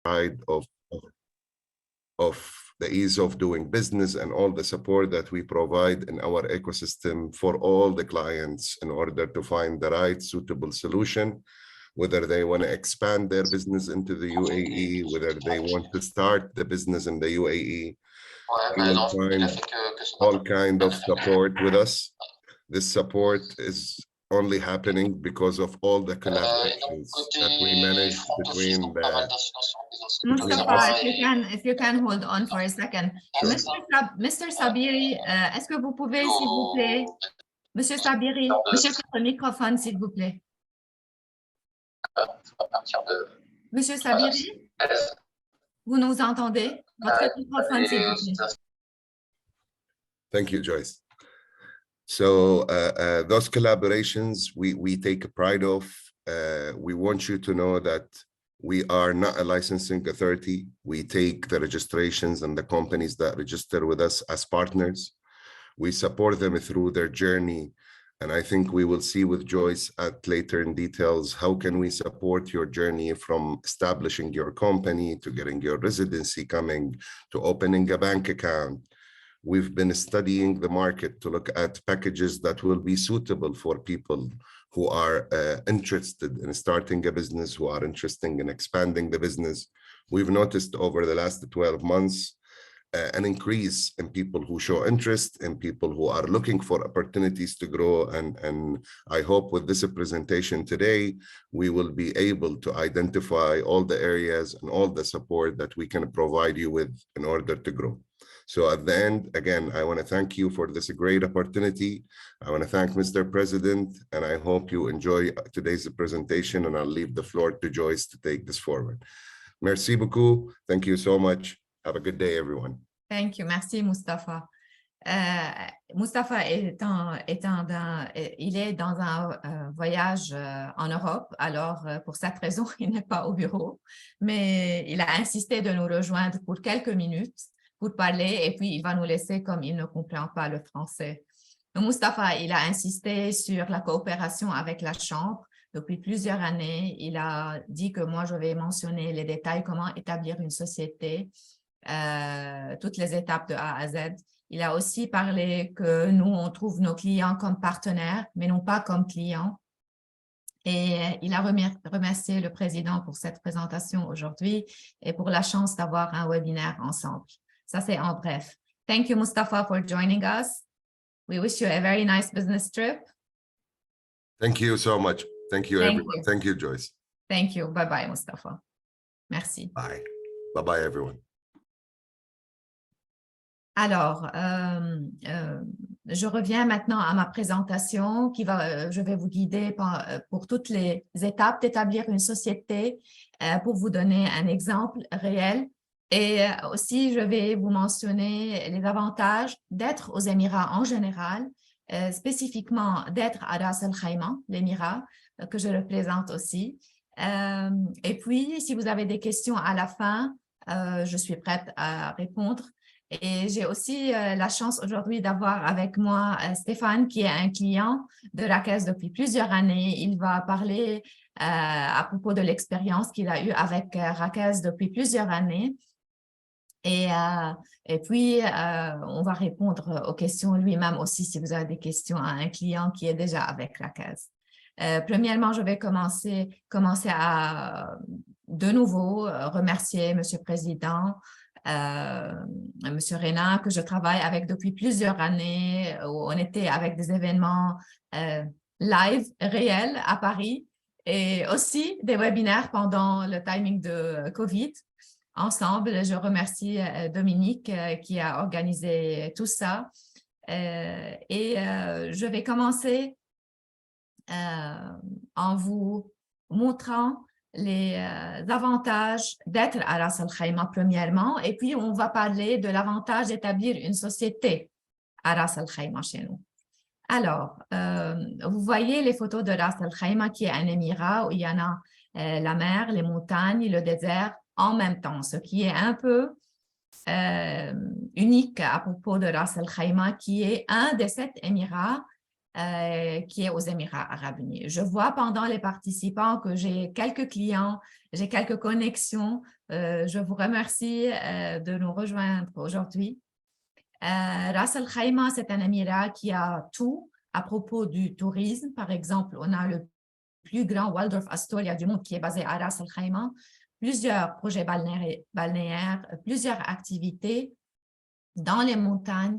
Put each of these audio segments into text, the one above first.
side of the ease of doing business and all the support that we provide in our ecosystem for all the clients in order to find the right suitable solution, whether they want to expand their business into the UAE, whether they want to start the business in the UAE. You will find all kind of support with us. This support is only happening because of all the collaborations that we manage between Mustafa, us. if you can hold on for a second. Sure. Mr. Sabiri, est-ce que vous pouvez, s'il vous plaît, Monsieur Sabiri, monsieur votre microphone, s'il vous plaît. Monsieur Sabiri, vous nous entendez? Votre microphone, s'il vous plaît. Thank you, Joyce. So those collaborations we take pride of. We want you to know that we are not a licensing authority. We take the registrations and the companies that register with us as partners. We support them through their journey. And I think we will see with Joyce at later in details, how can we support your journey from establishing your company to getting your residency coming to opening a bank account. We've been studying the market to look at packages that will be suitable for people who are interested in starting a business, who are interested in expanding the business. We've noticed over the last 12 months an increase in people who show interest, in people who are looking for opportunities to grow. And I hope with this presentation today, we will be able to identify all the areas and all the support that we can provide you with in order to grow. So at the end, again, I want to thank you for this great opportunity. I want to thank Mr. President, and I hope you enjoy today's presentation, and I'll leave the floor to Joyce to take this forward. Merci beaucoup. Thank you so much. Have a good day, everyone. Thank you. Merci, Mustafa. Mustafa il est dans un voyage en Europe, alors pour cette raison, il n'est pas au bureau, mais il a insisté de nous rejoindre pour quelques minutes pour parler et puis il va nous laisser comme il ne comprend pas le français. Donc, Mustafa, il a insisté sur la coopération avec la Chambre. Depuis plusieurs années, il a dit que moi, je vais mentionner les détails, comment établir une société, toutes les étapes de A à Z. Il a aussi parlé que nous, on trouve nos clients comme partenaires, mais non pas comme clients. Et il a remercié le président pour cette présentation aujourd'hui et pour la chance d'avoir un webinaire ensemble. Ça, c'est en bref. Thank you, Mustafa, for joining us. We wish you a very nice business trip. Thank you so much. Thank you, everyone. Thank you, Joyce. Thank you. Bye-bye, Mustafa. Merci. Bye. Bye-bye, everyone. Alors, je reviens maintenant à ma présentation je vais vous guider pour toutes les étapes d'établir une société pour vous donner un exemple réel. Et aussi, je vais vous mentionner les avantages d'être aux Émirats en général, spécifiquement d'être à Ras Al Khaimah, l'Émirat, que je représente aussi. Et puis, si vous avez des questions à la fin, je suis prête à répondre. Et j'ai aussi la chance aujourd'hui d'avoir avec moi Stéphane, qui est un client de Rakaz depuis plusieurs années. Il va parler à propos de l'expérience qu'il a eue avec Rakaz depuis plusieurs années. Et puis, on va répondre aux questions lui-même aussi si vous avez des questions à un client qui est déjà avec Rakaz. Premièrement, je vais commencer à de nouveau remercier Monsieur le Président, Monsieur Renan, que je travaille avec depuis plusieurs années. On était avec des événements live, réels à Paris et aussi des webinaires pendant le timing de COVID. Ensemble, je remercie Dominique qui a organisé tout ça. Je vais commencer en vous montrant les avantages d'être à Ras Al Khaimah premièrement, et puis on va parler de l'avantage d'établir une société à Ras Al Khaimah chez nous. Alors, vous voyez les photos de Ras Al Khaimah qui est un émirat où il y en a la mer, les montagnes, le désert en même temps, ce qui est un peu unique à propos de Ras Al Khaimah, qui est un des 7 émirats qui est aux Émirats arabes unis. Je vois pendant les participants que j'ai quelques clients, j'ai quelques connexions. Je vous remercie de nous rejoindre aujourd'hui. Ras Al Khaimah, c'est un émirat qui a tout à propos du tourisme. Par exemple, on a le plus grand Waldorf Astoria du monde qui est basé à Ras Al Khaimah, plusieurs projets balnéaires, plusieurs activités dans les montagnes.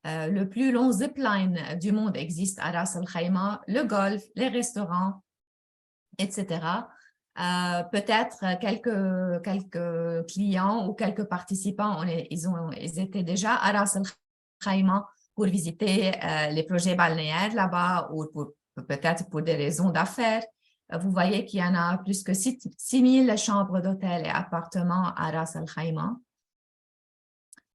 Le plus long zipline du monde existe à Ras Al Khaimah, le golf, les restaurants, etc. Peut-être quelques clients ou quelques participants, ils étaient déjà à Ras Al Khaimah pour visiter les projets balnéaires là-bas ou peut-être pour des raisons d'affaires. Vous voyez qu'il y en a plus que 6 000 chambres d'hôtel et appartements à Ras Al Khaimah.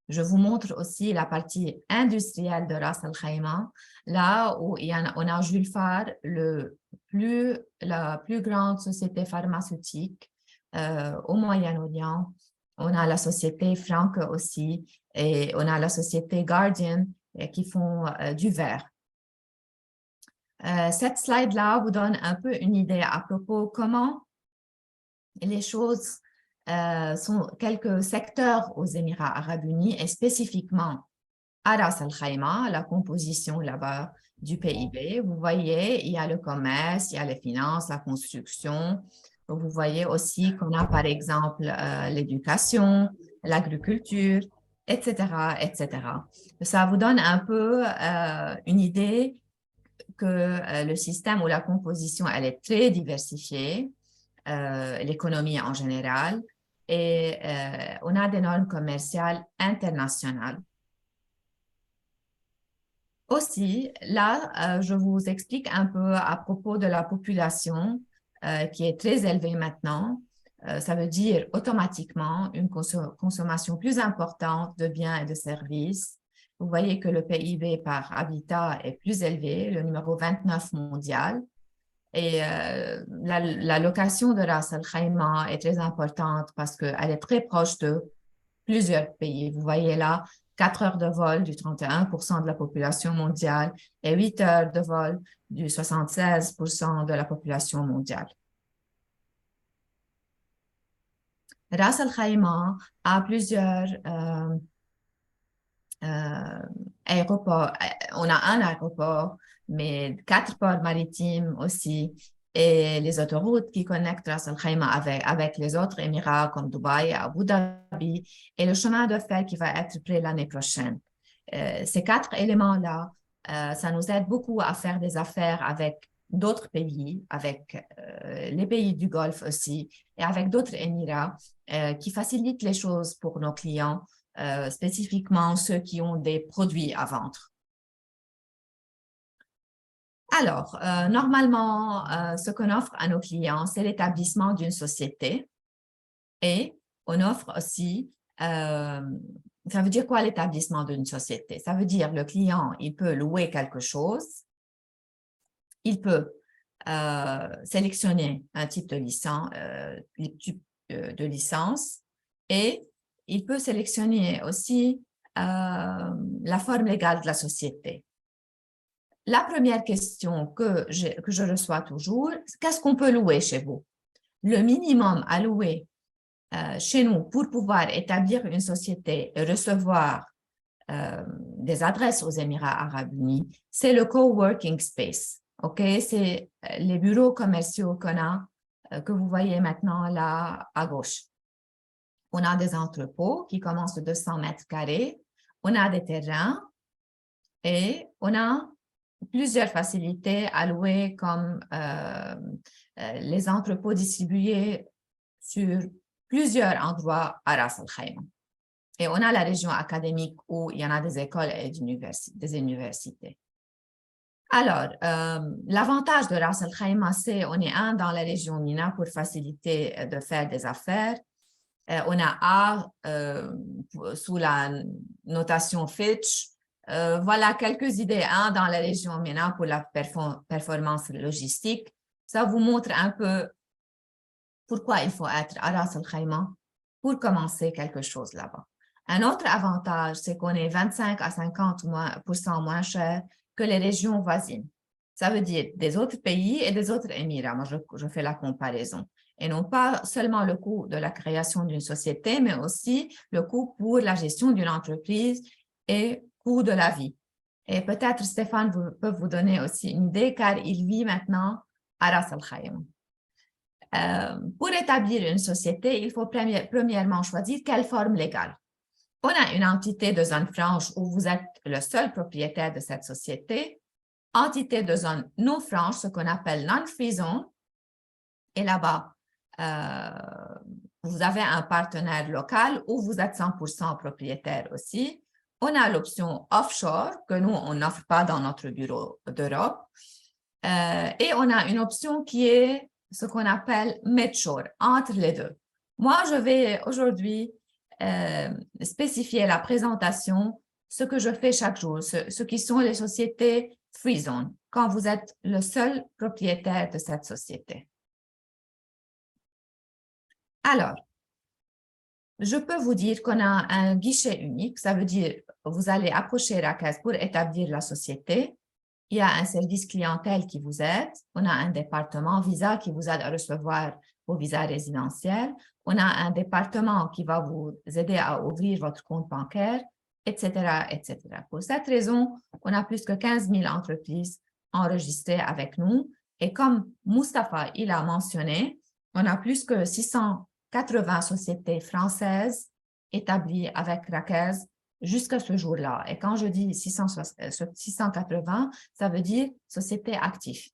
Je vous montre aussi la partie industrielle de Ras Al Khaimah, là où on a Jules Farr, la plus grande société pharmaceutique au Moyen-Orient. On a la société Frank aussi, et on a la société Guardian qui font du verre. Cette slide-là vous donne un peu une idée à propos comment les choses sont quelques secteurs aux Émirats arabes unis et spécifiquement à Ras Al Khaimah, la composition là-bas du PIB. Vous voyez, il y a le commerce, il y a les finances, la construction. Vous voyez aussi qu'on a par exemple l'éducation, l'agriculture, etc., etc. Ça vous donne un peu une idée que le système ou la composition, elle est très diversifiée, l'économie en général, et on a des normes commerciales internationales. Aussi, là, je vous explique un peu à propos de la population qui est très élevée maintenant. Ça veut dire automatiquement une consommation plus importante de biens et de services. Vous voyez que le PIB par habitat est plus élevé, le numéro 29 mondial. Et la location de Ras Al Khaimah est très importante parce qu'elle est très proche de plusieurs pays. Vous voyez là, 4 heures de vol du 31% de la population mondiale et 8 heures de vol du 76% de la population mondiale. Ras Al Khaimah a plusieurs aéroports. On a un aéroport, mais 4 ports maritimes aussi, et les autoroutes qui connectent Ras Al Khaimah avec les autres Émirats comme Dubaï et Abu Dhabi, et le chemin de fer qui va être prêt l'année prochaine. Ces 4 éléments-là, ça nous aide beaucoup à faire des affaires avec d'autres pays, avec les pays du Golfe aussi, et avec d'autres Émirats qui facilitent les choses pour nos clients, spécifiquement ceux qui ont des produits à vendre. Alors, normalement, ce qu'on offre à nos clients, c'est l'établissement d'une société et on offre aussi, ça veut dire quoi l'établissement d'une société? Ça veut dire le client, il peut louer quelque chose, il peut sélectionner un type de licence, et il peut sélectionner aussi la forme légale de la société. La première question que je reçois toujours, qu'est-ce qu'on peut louer chez vous? Le minimum à louer chez nous pour pouvoir établir une société et recevoir des adresses aux Émirats arabes unis, c'est le coworking space. Okay? C'est les bureaux commerciaux qu'on a, que vous voyez maintenant là à gauche. On a des entrepôts qui commencent de 200 mètres carrés, on a des terrains et on a plusieurs facilités à louer comme les entrepôts distribués sur plusieurs endroits à Ras Al Khaimah. Et on a la région académique où il y en a des écoles et des universités. Alors, l'avantage de Ras Al Khaimah, c'est qu'on est dans la région MENA pour faciliter de faire des affaires. On a A sous la notation Fitch. Voilà quelques idées dans la région MENA pour la performance logistique. Ça vous montre un peu pourquoi il faut être à Ras Al Khaimah pour commencer quelque chose là-bas. Un autre avantage, c'est qu'on est 25 à 50% moins cher que les régions voisines. Ça veut dire des autres pays et des autres émirats. Moi, je fais la comparaison. Et non pas seulement le coût de la création d'une société, mais aussi le coût pour la gestion d'une entreprise et coût de la vie. Et peut-être Stéphane peut vous donner aussi une idée, car il vit maintenant à Ras Al Khaimah. Pour établir une société, il faut premièrement choisir quelle forme légale. On a une entité de zone franche où vous êtes le seul propriétaire de cette société, entité de zone non franche, ce qu'on appelle non-free zone, et là-bas, vous avez un partenaire local où vous êtes 100% propriétaire aussi. On a l'option offshore que nous, on n'offre pas dans notre bureau d'Europe. Et on a une option qui est ce qu'on appelle midshore, entre les deux. Moi, je vais aujourd'hui spécifier la présentation, ce que je fais chaque jour, ce qui sont les sociétés free zone, quand vous êtes le seul propriétaire de cette société. Alors, je peux vous dire qu'on a un guichet unique, ça veut dire vous allez approcher Rakaz pour établir la société. Il y a un service clientèle qui vous aide. On a un département visa qui vous aide à recevoir vos visas résidentiels. On a un département qui va vous aider à ouvrir votre compte bancaire, etc., etc. Pour cette raison, on a plus que 15 000 entreprises enregistrées avec nous. Et comme Mustapha, il a mentionné, on a plus que 680 sociétés françaises établies avec Rakaz jusqu'à ce jour-là. Et quand je dis 680, ça veut dire société active.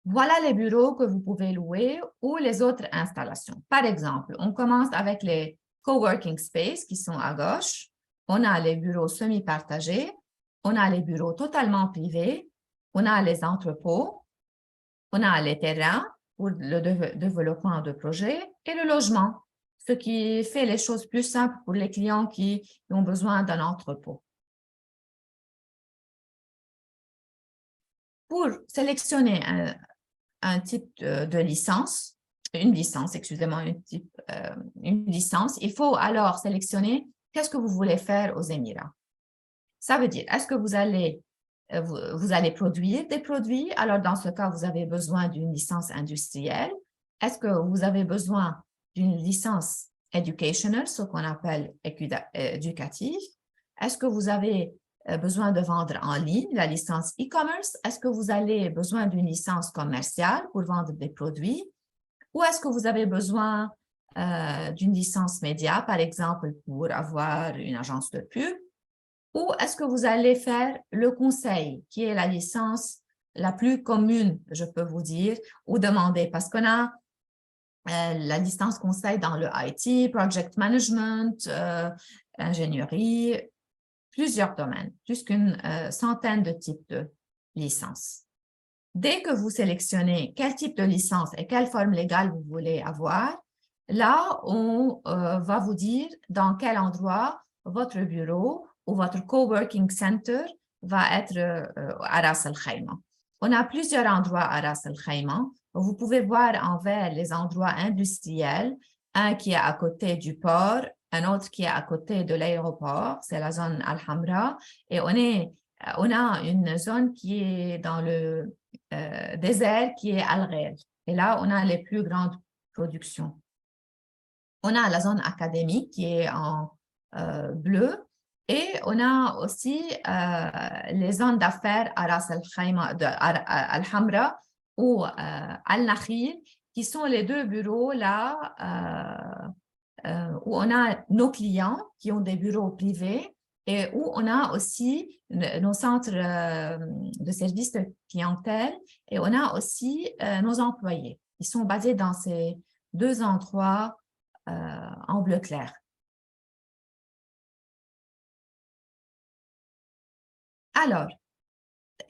Voilà les bureaux que vous pouvez louer ou les autres installations. Par exemple, on commence avec les coworking space qui sont à gauche. On a les bureaux semi-partagés. On a les bureaux totalement privés. On a les entrepôts. On a les terrains pour le développement de projets et le logement, ce qui fait les choses plus simples pour les clients qui ont besoin d'un entrepôt. Pour sélectionner un type de licence, une licence, il faut alors sélectionner qu'est-ce que vous voulez faire aux Émirats. Ça veut dire, est-ce que vous allez produire des produits? Alors, dans ce cas, vous avez besoin d'une licence industrielle. Est-ce que vous avez besoin d'une licence educational, ce qu'on appelle éducative? Est-ce que vous avez besoin de vendre en ligne, la licence e-commerce? Est-ce que vous avez besoin d'une licence commerciale pour vendre des produits? Ou est-ce que vous avez besoin d'une licence média, par exemple, pour avoir une agence de pub? Ou est-ce que vous allez faire le conseil, qui est la licence la plus commune, je peux vous dire, ou demander, parce qu'on a la licence conseil dans le IT, project management, ingénierie, plusieurs domaines, plus qu'une centaine de types de licences. Dès que vous sélectionnez quel type de licence et quelle forme légale vous voulez avoir, là, on va vous dire dans quel endroit votre bureau ou votre coworking center va être à Ras Al Khaimah. On a plusieurs endroits à Ras Al Khaimah. Vous pouvez voir en vert les endroits industriels, un qui est à côté du port, un autre qui est à côté de l'aéroport, c'est la zone Al-Hamra, et on a une zone qui est dans le désert, qui est Al-Ghel. Et là, on a les plus grandes productions. On a la zone académique qui est en bleu, et on a aussi les zones d'affaires à Ras Al Khaimah, Al-Hamra ou Al-Nakhil, qui sont les deux bureaux là où on a nos clients qui ont des bureaux privés et où on a aussi nos centres de services de clientèle et on a aussi nos employés. Ils sont basés dans ces deux endroits en bleu clair. Alors,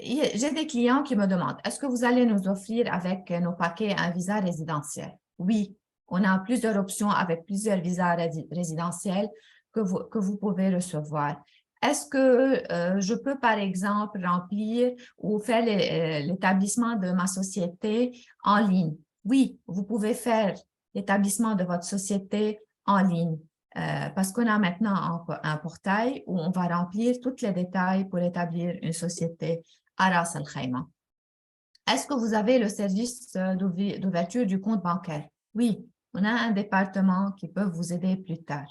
j'ai des clients qui me demandent, est-ce que vous allez nous offrir avec nos paquets un visa résidentiel? Oui, on a plusieurs options avec plusieurs visas résidentiels que vous pouvez recevoir. Est-ce que je peux, par exemple, remplir ou faire l'établissement de ma société en ligne? Oui, vous pouvez faire l'établissement de votre société en ligne. parce qu'on a maintenant un portail où on va remplir tous les détails pour établir une société à Ras Al Khaimah. Est-ce que vous avez le service d'ouverture du compte bancaire? Oui, on a un département qui peut vous aider plus tard.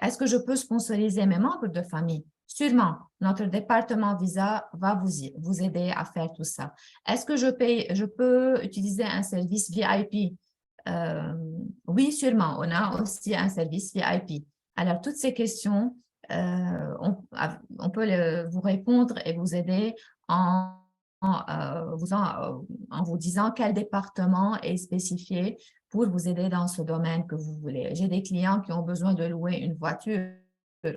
Est-ce que je peux sponsoriser mes membres de famille? Sûrement, notre département Visa va vous aider à faire tout ça. Est-ce que je peux utiliser un service VIP? Oui, sûrement, on a aussi un service VIP. Alors, toutes ces questions, on peut vous répondre et vous aider en vous disant quel département est spécifié pour vous aider dans ce domaine que vous voulez. J'ai des clients qui ont besoin de louer une voiture.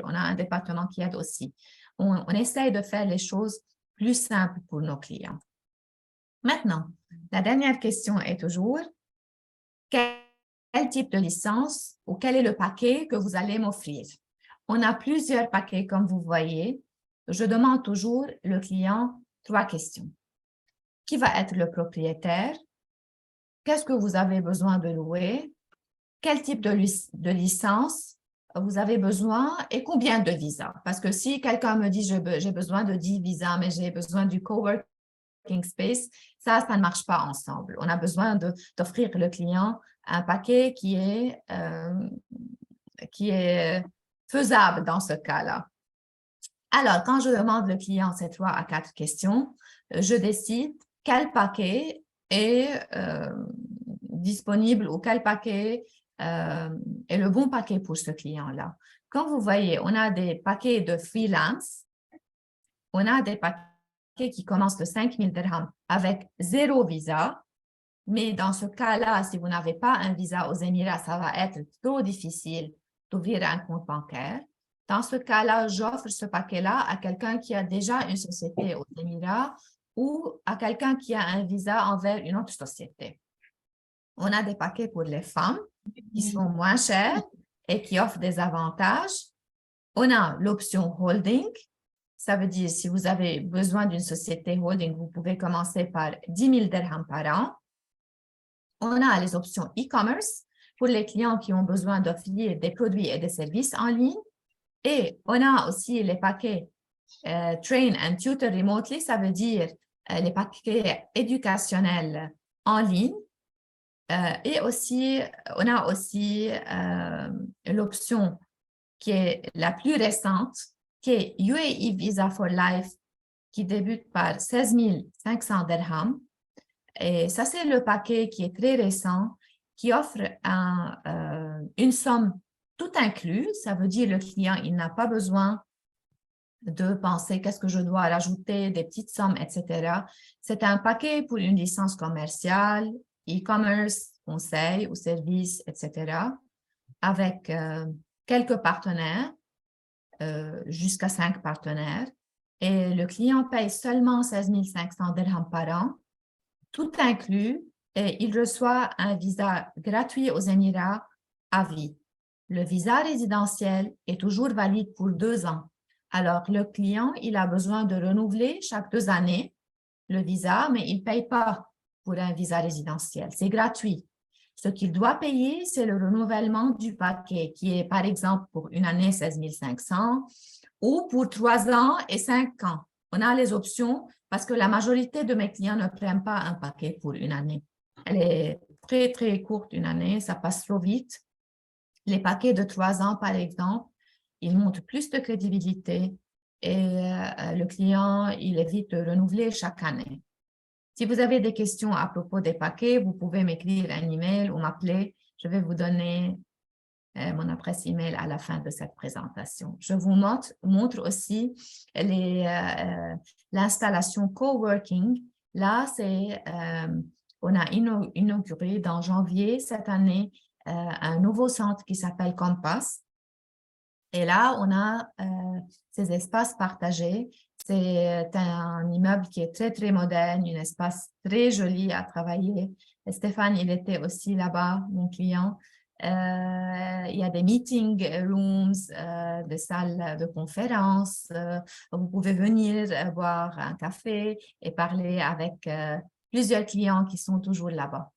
On a un département qui aide aussi. On essaye de faire les choses plus simples pour nos clients. Maintenant, la dernière question est toujours, quel type de licence ou quel est le paquet que vous allez m'offrir? On a plusieurs paquets, comme vous voyez. Je demande toujours le client 3 questions. Qui va être le propriétaire? Qu'est-ce que vous avez besoin de louer? Quel type de licence vous avez besoin et combien de visas? Parce que si quelqu'un me dit j'ai besoin de 10 visas, mais j'ai besoin du coworking space, ça ne marche pas ensemble. On a besoin d'offrir le client un paquet qui est faisable dans ce cas-là. Alors, quand je demande le client ces 3 à 4 questions, je décide quel paquet est disponible ou quel paquet est le bon paquet pour ce client-là. Comme vous voyez, on a des paquets de freelance, on a des paquets qui commencent de 5 000 dirhams avec 0 visa, mais dans ce cas-là, si vous n'avez pas un visa aux Émirats, ça va être trop difficile d'ouvrir un compte bancaire. Dans ce cas-là, j'offre ce paquet-là à quelqu'un qui a déjà une société aux Émirats ou à quelqu'un qui a un visa envers une autre société. On a des paquets pour les femmes qui sont moins chers et qui offrent des avantages. On a l'option holding. Ça veut dire si vous avez besoin d'une société holding, vous pouvez commencer par 10 000 dirhams par an. On a les options e-commerce pour les clients qui ont besoin d'offrir des produits et des services en ligne. Et on a aussi les paquets Train and Tutor Remotely, ça veut dire les paquets éducationnels en ligne. Et aussi, on a aussi l'option qui est la plus récente, qui est UAE Visa for Life, qui débute par 16 500 dirhams. Et ça, c'est le paquet qui est très récent, qui offre une somme tout inclus. Ça veut dire le client, il n'a pas besoin de penser qu'est-ce que je dois rajouter, des petites sommes, etc. C'est un paquet pour une licence commerciale, e-commerce, conseil ou services, etc. avec quelques partenaires, jusqu'à 5 partenaires. Et le client paye seulement 16 500 dirhams par an, tout inclus, et il reçoit un visa gratuit aux Émirats à vie. Le visa résidentiel est toujours valide pour 2 ans. Alors, le client, il a besoin de renouveler chaque 2 années le visa, mais il ne paye pas pour un visa résidentiel. C'est gratuit. Ce qu'il doit payer, c'est le renouvellement du paquet, qui est par exemple pour une année 16 500 ou pour 3 ans et 5 ans. On a les options parce que la majorité de mes clients ne prennent pas un paquet pour une année. Elle est très, très courte, une année, ça passe trop vite. Les paquets de 3 ans, par exemple, ils montrent plus de crédibilité et le client, il évite de renouveler chaque année. Si vous avez des questions à propos des paquets, vous pouvez m'écrire un email ou m'appeler. Je vais vous donner mon adresse email à la fin de cette présentation. Je vous montre aussi l'installation coworking. Là, on a inauguré dans janvier cette année un nouveau centre qui s'appelle Compass. Et là, on a ces espaces partagés. C'est un immeuble qui est très, très moderne, un espace très joli à travailler. Et Stéphane, il était aussi là-bas, mon client. Il y a des meeting rooms, des salles de conférence. Vous pouvez venir boire un café et parler avec plusieurs clients qui sont toujours là-bas.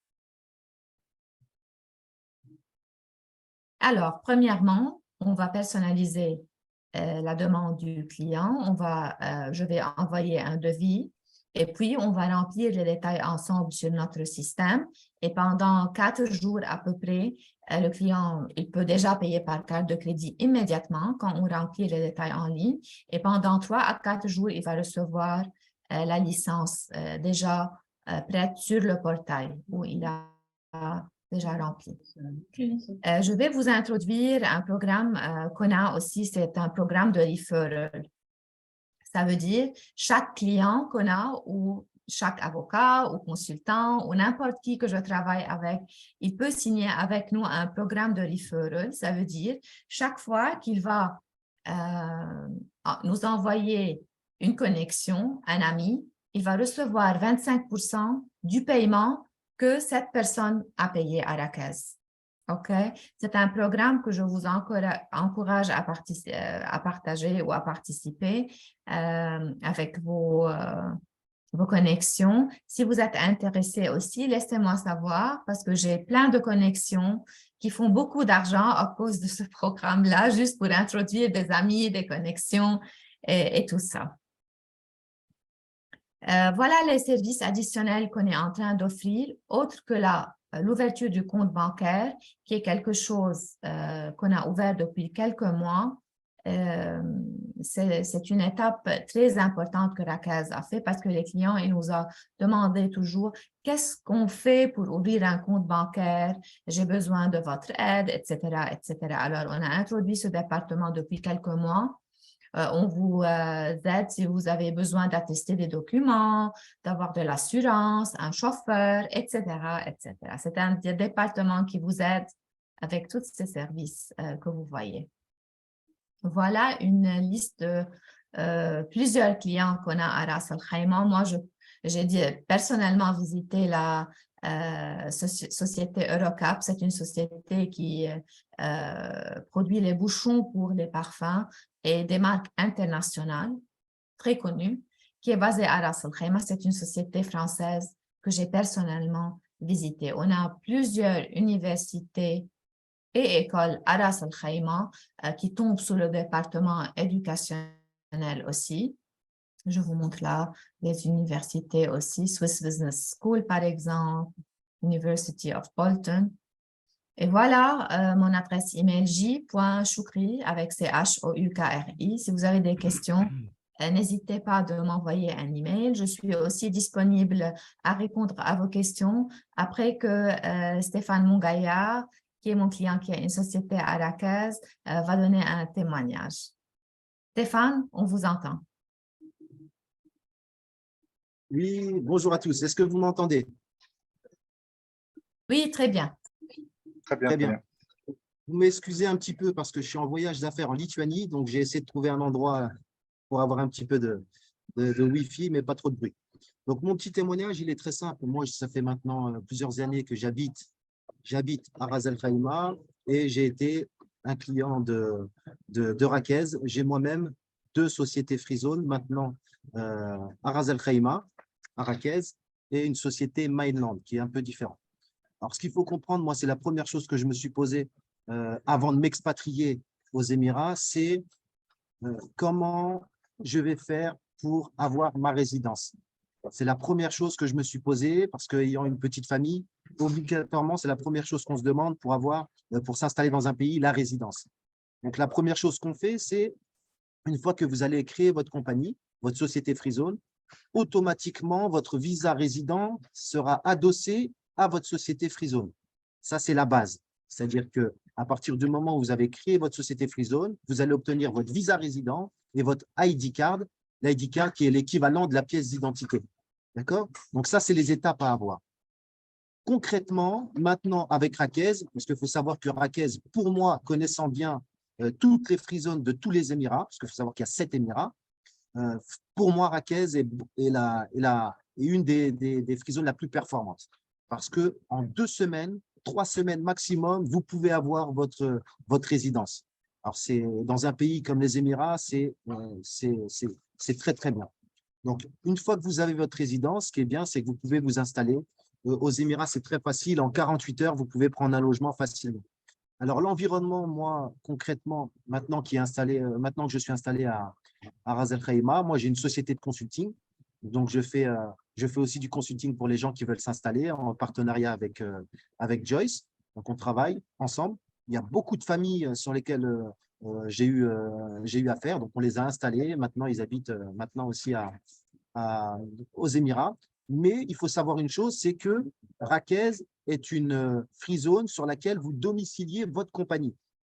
Alors, premièrement, on va personnaliser la demande du client. Je vais envoyer un devis et puis on va remplir les détails ensemble sur notre système. Et pendant 4 jours à peu près, le client, il peut déjà payer par carte de crédit immédiatement quand on remplit les détails en ligne. Et pendant 3 à 4 jours, il va recevoir la licence déjà prête sur le portail où il a déjà rempli. Je vais vous introduire un programme qu'on a aussi, c'est un programme de referral. Ça veut dire chaque client qu'on a ou chaque avocat ou consultant ou n'importe qui que je travaille avec, il peut signer avec nous un programme de referral. Ça veut dire chaque fois qu'il va nous envoyer une connexion, un ami, il va recevoir 25% du paiement que cette personne a payé à Rakaz. OK? C'est un programme que je vous encourage à partager ou à participer avec vos connexions. Si vous êtes intéressé aussi, laissez-moi savoir parce que j'ai plein de connexions qui font beaucoup d'argent à cause de ce programme-là, juste pour introduire des amis, des connexions et tout ça. Voilà les services additionnels qu'on est en train d'offrir, autre que l'ouverture du compte bancaire, qui est quelque chose qu'on a ouvert depuis quelques mois. C'est une étape très importante que Rakaz a fait parce que les clients, ils nous ont demandé toujours qu'est-ce qu'on fait pour ouvrir un compte bancaire, j'ai besoin de votre aide, etc., etc. Alors, on a introduit ce département depuis quelques mois. On vous aide si vous avez besoin d'attester des documents, d'avoir de l'assurance, un chauffeur, etc., etc. C'est un département qui vous aide avec tous ces services que vous voyez. Voilà une liste de plusieurs clients qu'on a à Ras Al Khaimah. Moi, j'ai personnellement visité la société Eurocap. C'est une société qui produit les bouchons pour les parfums et des marques internationales très connues, qui est basée à Ras Al Khaimah. C'est une société française que j'ai personnellement visitée. On a plusieurs universités et écoles à Ras Al Khaimah qui tombent sous le département éducationnel aussi. Je vous montre là les universités aussi, Swiss Business School par exemple, University of Bolton. Et voilà mon adresse email j.choukri avec CHOUKRI. Si vous avez des questions, n'hésitez pas de m'envoyer un email. Je suis aussi disponible à répondre à vos questions après que Stéphane Mongaillard, qui est mon client, qui a une société à Rakaz, va donner un témoignage. Stéphane, on vous entend. Oui, bonjour à tous. Est-ce que vous m'entendez? Oui, très bien. Très bien, Très très bien. bien. Vous m'excusez un petit peu parce que je suis en voyage d'affaires en Lituanie, donc j'ai essayé de trouver un endroit pour avoir un petit peu de Wi-Fi, mais pas trop de bruit. Donc, mon petit témoignage, il est très simple. Moi, ça fait maintenant plusieurs années que j'habite à Ras Al Khaimah et j'ai été un client de Rakaz. J'ai moi-même 2 sociétés Freezone maintenant à Ras Al Khaimah, à Rakaz, et une société Mainland qui est un peu différente. Alors, ce qu'il faut comprendre, moi, c'est la première chose que je me suis posée avant de m'expatrier aux Émirats, c'est comment je vais faire pour avoir ma résidence. C'est la première chose que je me suis posée parce qu'ayant une petite famille, obligatoirement, c'est la première chose qu'on se demande pour s'installer dans un pays, la résidence. Donc, la première chose qu'on fait, c'est une fois que vous allez créer votre compagnie, votre société Freezone, automatiquement, votre visa résident sera adossé à votre société Freezone. Ça, c'est la base. C'est-à-dire qu'à partir du moment où vous avez créé votre société Freezone, vous allez obtenir votre visa résident et votre ID card, l'ID card qui est l'équivalent de la pièce d'identité. D'accord? Donc, ça, c'est les étapes à avoir. Concrètement, maintenant, avec Rakaz, parce qu'il faut savoir que Rakaz, pour moi, connaissant bien toutes les Freezones de tous les Émirats, parce qu'il faut savoir qu'il y a 7 Émirats, pour moi, Rakaz est une des Freezones la plus performante. Parce qu'en 2 semaines, 3 semaines maximum, vous pouvez avoir votre résidence. Alors, dans un pays comme les Émirats, c'est très, très bien. Donc, une fois que vous avez votre résidence, ce qui est bien, c'est que vous pouvez vous installer. Aux Émirats, c'est très facile. En 48 heures, vous pouvez prendre un logement facilement. Alors, l'environnement, moi, concrètement, maintenant, maintenant que je suis installé à Ras El Khaimah, moi, j'ai une société de consulting. Donc, je fais aussi du consulting pour les gens qui veulent s'installer en partenariat avec Joyce. Donc, on travaille ensemble. Il y a beaucoup de familles sur lesquelles j'ai eu affaire. Donc, on les a installés. Maintenant, ils habitent maintenant aussi aux Émirats. Mais il faut savoir une chose, c'est que Rakez est une free zone sur laquelle vous domiciliez votre compagnie.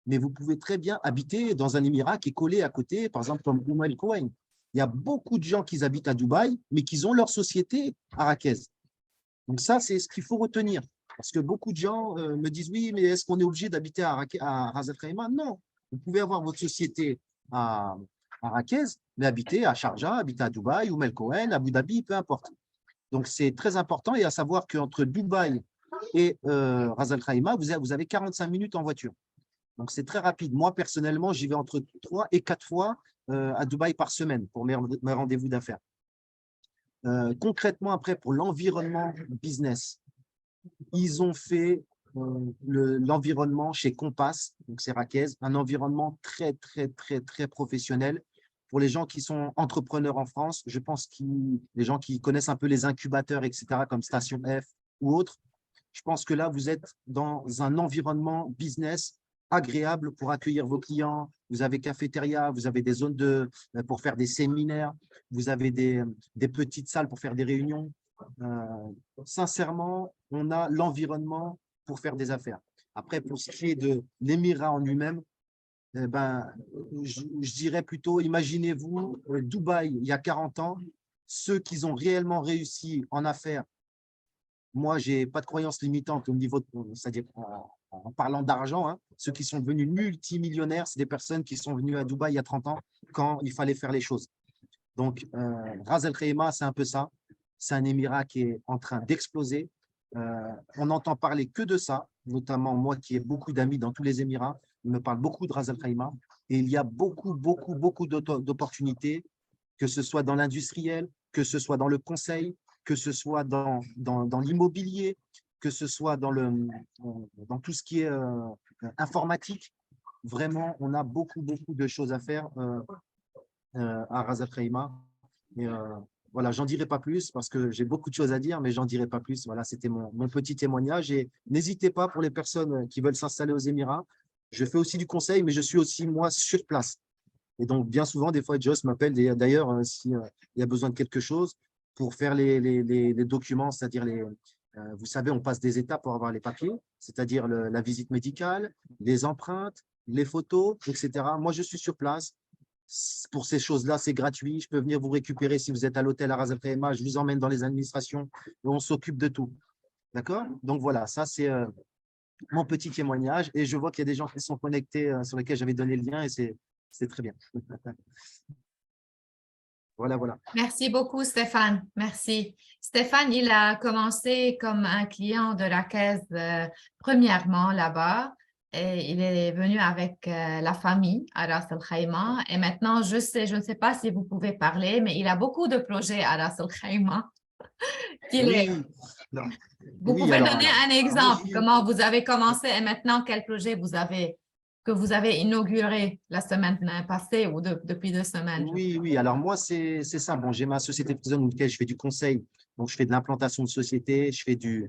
Mais vous pouvez très bien habiter dans un émirat qui est collé à côté, par exemple comme Umm El Quwain. Il y a beaucoup de gens qui habitent à Dubaï, mais qui ont leur société à Rakez. Donc ça, c'est ce qu'il faut retenir. Parce que beaucoup de gens me disent, oui, mais est-ce qu'on est obligé d'habiter à Ras Al Khaimah? Non, vous pouvez avoir votre société à Rakez, mais habiter à Sharjah, habiter à Dubaï, ou Mel Cohen, Abu Dhabi, peu importe. Donc c'est très important et à savoir qu'entre Dubaï et Ras Al Khaimah, vous avez 45 minutes en voiture. Donc c'est très rapide. Moi, personnellement, j'y vais entre 3 et 4 fois à Dubaï par semaine pour mes rendez-vous d'affaires. Concrètement, après, pour l'environnement business, ils ont fait l'environnement chez Compass, donc c'est Rakez, un environnement très, très, très, très professionnel. Pour les gens qui sont entrepreneurs en France, je pense que les gens qui connaissent un peu les incubateurs, etc., comme Station F ou autres, je pense que là, vous êtes dans un environnement business agréable pour accueillir vos clients. Vous avez cafétéria, vous avez des zones pour faire des séminaires, vous avez des petites salles pour faire des réunions. Sincèrement, on a l'environnement pour faire des affaires. Après, pour ce qui est de l'émirat en lui-même, je dirais plutôt, imaginez-vous, Dubaï, il y a 40 ans, ceux qui ont réellement réussi en affaires. Moi, je n'ai pas de croyance limitante au niveau, c'est-à-dire en parlant d'argent, hein, ceux qui sont devenus multimillionnaires, c'est des personnes qui sont venues à Dubaï il y a 30 ans quand il fallait faire les choses. Donc, Ras El Khaimah, c'est un peu ça. C'est un émirat qui est en train d'exploser. On n'entend parler que de ça, notamment moi qui ai beaucoup d'amis dans tous les Émirats. Ils me parlent beaucoup de Ras El Khaimah. Et il y a beaucoup, beaucoup, beaucoup d'opportunités, que ce soit dans l'industriel, que ce soit dans le conseil, que ce soit dans l'immobilier, que ce soit dans tout ce qui est informatique. Vraiment, on a beaucoup, beaucoup de choses à faire à Ras Al Khaimah. Et voilà, j'en dirai pas plus parce que j'ai beaucoup de choses à dire, mais j'en dirai pas plus. Voilà, c'était mon petit témoignage. Et n'hésitez pas pour les personnes qui veulent s'installer aux Émirats. Je fais aussi du conseil, mais je suis aussi, moi, sur place. Et donc, bien souvent, des fois, Joss m'appelle d'ailleurs s'il y a besoin de quelque chose pour faire les documents, c'est-à-dire vous savez, on passe des étapes pour avoir les papiers, c'est-à-dire la visite médicale, les empreintes, les photos, etc. Moi, je suis sur place. Pour ces choses-là, c'est gratuit. Je peux venir vous récupérer si vous êtes à l'hôtel à Ras Al Khaimah. Je vous emmène dans les administrations et on s'occupe de tout. D'accord? Donc voilà, ça, c'est mon petit témoignage. Et je vois qu'il y a des gens qui sont connectés sur lesquels j'avais donné le lien et c'est très bien. Voilà, voilà. Merci beaucoup, Stéphane. Merci. Stéphane, il a commencé comme un client de la caisse premièrement là-bas. Et il est venu avec la famille à Ras Al Khaimah. Et maintenant, je ne sais pas si vous pouvez parler, mais il a beaucoup de projets à Ras Al Khaimah. Oui, Vous oui, pouvez alors, donner un moi, exemple, comment vous avez commencé et maintenant quel projet que vous avez inauguré la semaine passée ou depuis 2 semaines. oui, oui. Alors moi, c'est ça. Bon, j'ai ma société de dans laquelle je fais du conseil. Donc, je fais de l'implantation de sociétés, je fais du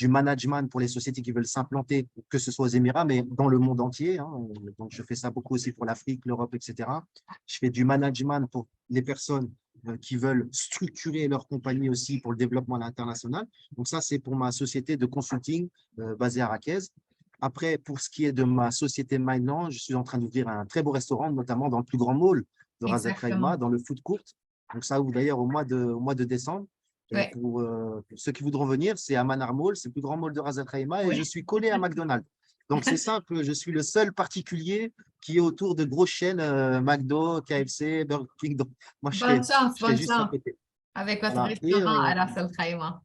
management pour les sociétés qui veulent s'implanter, que ce soit aux Émirats, mais dans le monde entier, hein. Donc, je fais ça beaucoup aussi pour l'Afrique, l'Europe, etc. Je fais du management pour les personnes qui veulent structurer leur compagnie aussi pour le développement à l'international. Donc, ça, c'est pour ma société de consulting basée à Rakez. Après, pour ce qui est de ma société maintenant, je suis en train d'ouvrir un très beau restaurant, notamment dans le plus grand mall de Ras Al Khaimah, dans le food court. Donc, ça ouvre d'ailleurs au mois de décembre. Ouais. Pour ceux qui voudront venir, c'est à Manar Mall, c'est le plus grand mall de Ras Al Khaimah et je suis collé à McDonald's. Donc, c'est simple, je suis le seul particulier qui est autour de grosses chaînes McDo, KFC, Burger King. Donc, moi, je Bonne chance serai juste à côté. avec votre Voilà. restaurant à Ras Al Khaimah.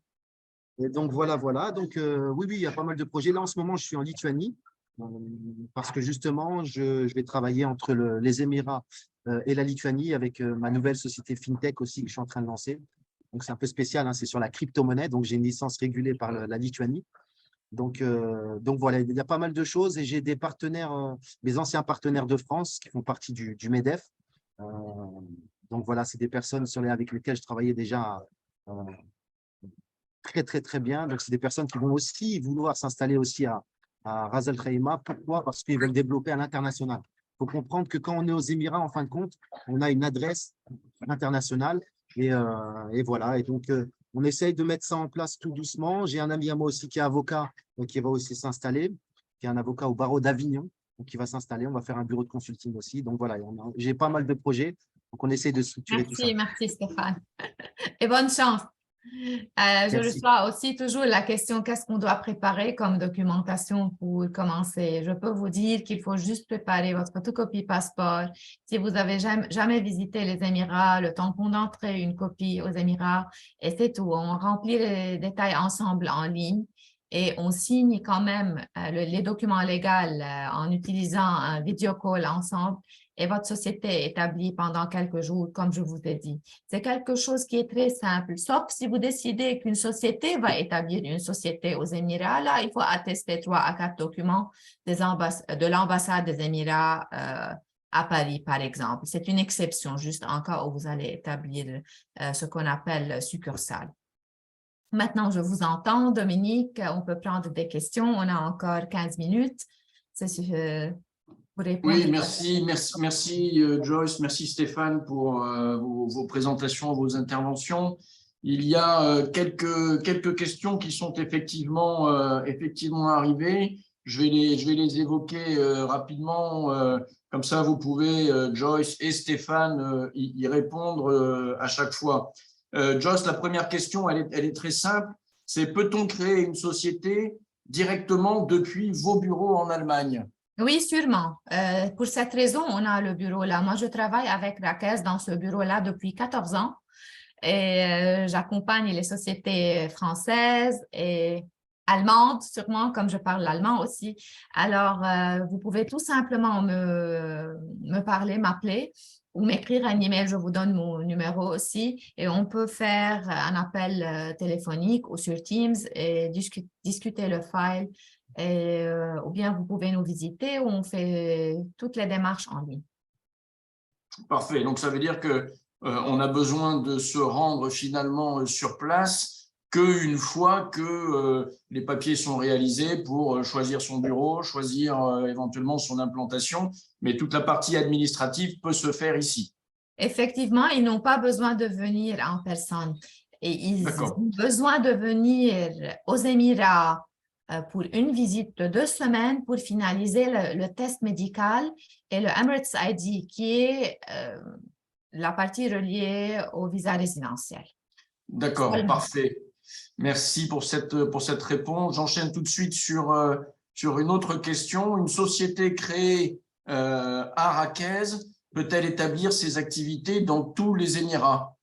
Et donc, voilà. Donc, oui, il y a pas mal de projets. Là, en ce moment, je suis en Lituanie parce que justement, je vais travailler entre les Émirats et la Lituanie avec ma nouvelle société FinTech aussi que je suis en train de lancer. Donc, c'est un peu spécial, hein, c'est sur la crypto-monnaie. Donc, j'ai une licence régulée par la Lituanie. Donc voilà, il y a pas mal de choses et j'ai des partenaires, mes anciens partenaires de France qui font partie du MEDEF. Euh, donc voilà, c'est des personnes avec lesquelles je travaillais déjà euh, très, très, très bien. Donc c'est des personnes qui vont aussi vouloir s'installer aussi à Ras Al Khaimah. Pourquoi? Parce qu'ils veulent développer à l'international. Il faut comprendre que quand on est aux Émirats, en fin de compte, on a une adresse internationale et voilà. Et donc, on essaye de mettre ça en place tout doucement. J'ai un ami à moi aussi qui est avocat, qui va aussi s'installer, qui est un avocat au barreau d'Avignon, donc qui va s'installer. On va faire un bureau de consulting aussi. Donc voilà, j'ai pas mal de projets. Donc, on essaie de structurer tout ça. Merci Stéphane. Et bonne chance. Je Merci. reçois aussi toujours la question qu'est-ce qu'on doit préparer comme documentation pour commencer. Je peux vous dire qu'il faut juste préparer votre photocopie passeport. Si vous avez jamais visité les Émirats, le tampon d'entrée, une copie aux Émirats, et c'est tout. On remplit les détails ensemble en ligne et on signe quand même les documents légaux en utilisant un video call ensemble. Et votre société est établie pendant quelques jours, comme je vous ai dit. C'est quelque chose qui est très simple, sauf si vous décidez qu'une société va établir une société aux Émirats. Là, il faut attester 3 à 4 documents de l'ambassade des Émirats à Paris, par exemple. C'est une exception, juste en cas où vous allez établir ce qu'on appelle succursale. Maintenant, je vous entends, Dominique. On peut prendre des questions. On a encore 15 minutes. Oui, merci Joyce, merci Stéphane pour vos présentations, vos interventions. Il y a quelques questions qui sont effectivement arrivées. Je vais les évoquer rapidement. Comme ça, vous pouvez, Joyce et Stéphane, y répondre à chaque fois. Joyce, la première question, elle est très simple. C'est peut-on créer une société directement depuis vos bureaux en Allemagne? Oui, sûrement. Pour cette raison, on a le bureau là. Moi, je travaille avec Raquel dans ce bureau-là depuis 14 ans et j'accompagne les sociétés françaises et allemandes, sûrement, comme je parle l'allemand aussi. Alors, vous pouvez tout simplement me parler, m'appeler ou m'écrire un email. Je vous donne mon numéro aussi et on peut faire un appel téléphonique ou sur Teams et discuter le file. Ou bien vous pouvez nous visiter où on fait toutes les démarches en ligne. Parfait. Donc, ça veut dire qu'on a besoin de se rendre finalement sur place qu'une fois que les papiers sont réalisés pour choisir son bureau, choisir éventuellement son implantation, mais toute la partie administrative peut se faire ici. Effectivement, ils n'ont pas besoin de venir en personne. Et ils ont besoin de venir aux Émirats pour une visite de 2 semaines pour finaliser le test médical et le Emirates ID, qui est la partie reliée au visa résidentiel. D'accord, parfait. Merci pour cette réponse. J'enchaîne tout de suite sur une autre question. Une société créée à Marrakech peut-elle établir ses activités dans tous les Émirats?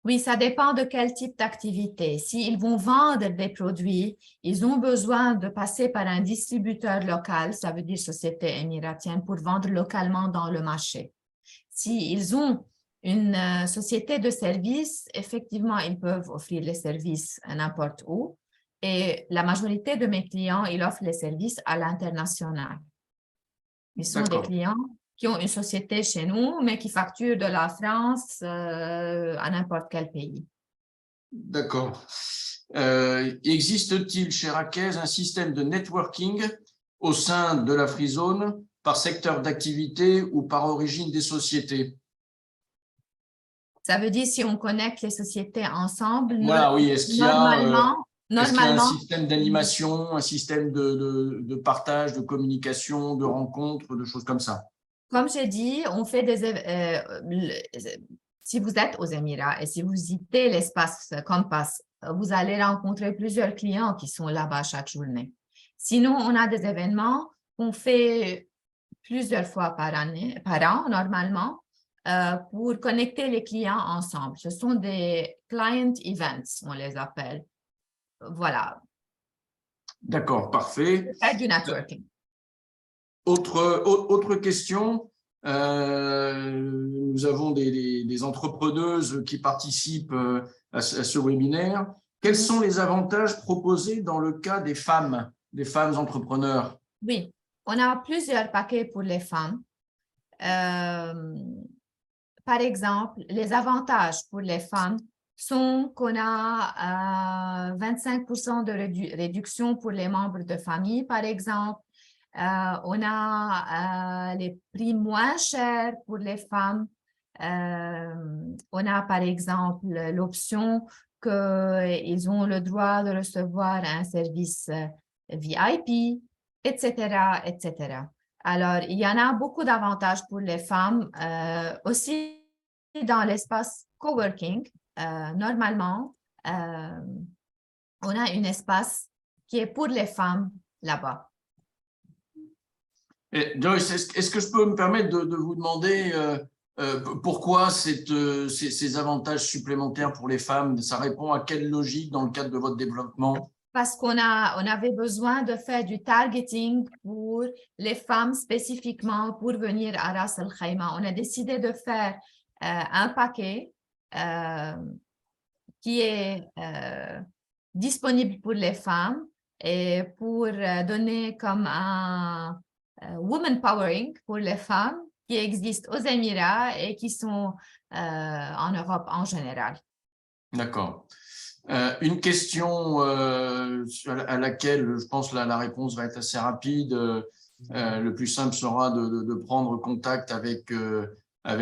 Oui, ça dépend de quel type d'activité. S'ils vont vendre des produits, ils ont besoin de passer par un distributeur local, ça veut dire société émiratienne, pour vendre localement dans le marché. S'ils ont une société de services, effectivement, ils peuvent offrir les services à n'importe où. Et la majorité de mes clients, ils offrent les services à l'international. Ils sont des clients qui ont une société chez nous, mais qui facturent de la France à n'importe quel pays. D'accord. Existe-t-il chez Raquel un système de networking au sein de la Free Zone par secteur d'activité ou par origine des sociétés? Ça veut dire si on connecte les sociétés ensemble, voilà, oui. Est-ce qu'il y a un système d'animation, un système de partage, de communication, de rencontres, de choses comme ça? Comme j'ai dit, on fait si vous êtes aux Émirats et si vous visitez l'espace Compass, vous allez rencontrer plusieurs clients qui sont là-bas chaque journée. Sinon, on a des événements qu'on fait plusieurs fois par an, normalement, pour connecter les clients ensemble. Ce sont des client events, on les appelle. Voilà. D'accord, parfait. C'est du networking. Autre question, nous avons des entrepreneuses qui participent à ce webinaire. Quels sont les avantages proposés dans le cas des femmes? des femmes entrepreneurs? Oui, on a plusieurs paquets pour les femmes. Par exemple, les avantages pour les femmes sont qu'on a 25% de réduction pour les membres de famille, par exemple. On a les prix moins chers pour les femmes. On a, par exemple, l'option qu'ils ont le droit de recevoir un service VIP, etc., etc. Alors, il y en a beaucoup d'avantages pour les femmes. Aussi, dans l'espace coworking, normalement, on a un espace qui est pour les femmes là-bas. Joyce, est-ce que je peux me permettre de vous demander pourquoi ces avantages supplémentaires pour les femmes? Ça répond à quelle logique dans le cadre de votre développement? Parce qu'on avait besoin de faire du targeting pour les femmes spécifiquement pour venir à Ras Al Khaimah. On a décidé de faire un paquet qui est disponible pour les femmes et pour donner comme un woman powering pour les femmes qui existent aux Émirats et qui sont en Europe en général. D'accord. Une question à laquelle je pense la réponse va être assez rapide. Le plus simple sera de prendre contact avec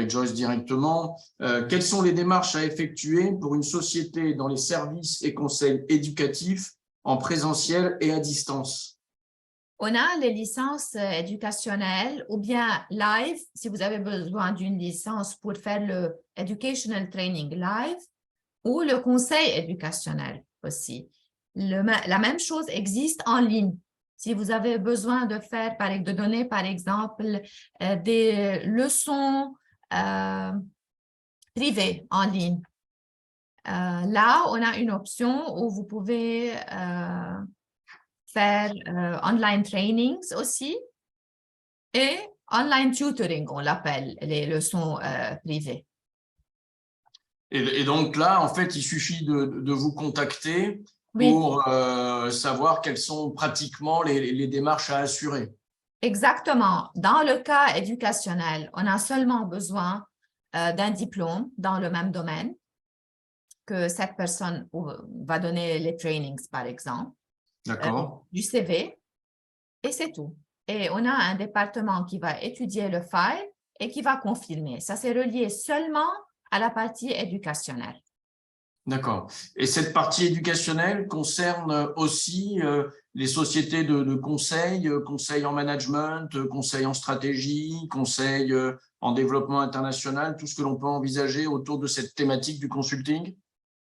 Joyce directement. Quelles sont les démarches à effectuer pour une société dans les services et conseils éducatifs en présentiel et à distance? On a les licences éducationnelles ou bien live, si vous avez besoin d'une licence pour faire le educational training live, ou le conseil éducationnel aussi. La même chose existe en ligne. Si vous avez besoin de donner, par exemple, des leçons privées en ligne, là, on a une option où vous pouvez faire online trainings aussi et online tutoring, on l'appelle, les leçons privées. Et donc là, en fait, il suffit de vous contacter Oui. pour savoir quelles sont pratiquement les démarches à assurer. Exactement. Dans le cas éducationnel, on a seulement besoin d'un diplôme dans le même domaine que cette personne va donner les trainings, par exemple. D'accord. Du CV, et c'est tout. Et on a un département qui va étudier le file et qui va confirmer. Ça, c'est relié seulement à la partie éducationnelle. D'accord. Et cette partie éducationnelle concerne aussi les sociétés de conseil, conseil en management, conseil en stratégie, conseil en développement international, tout ce que l'on peut envisager autour de cette thématique du consulting?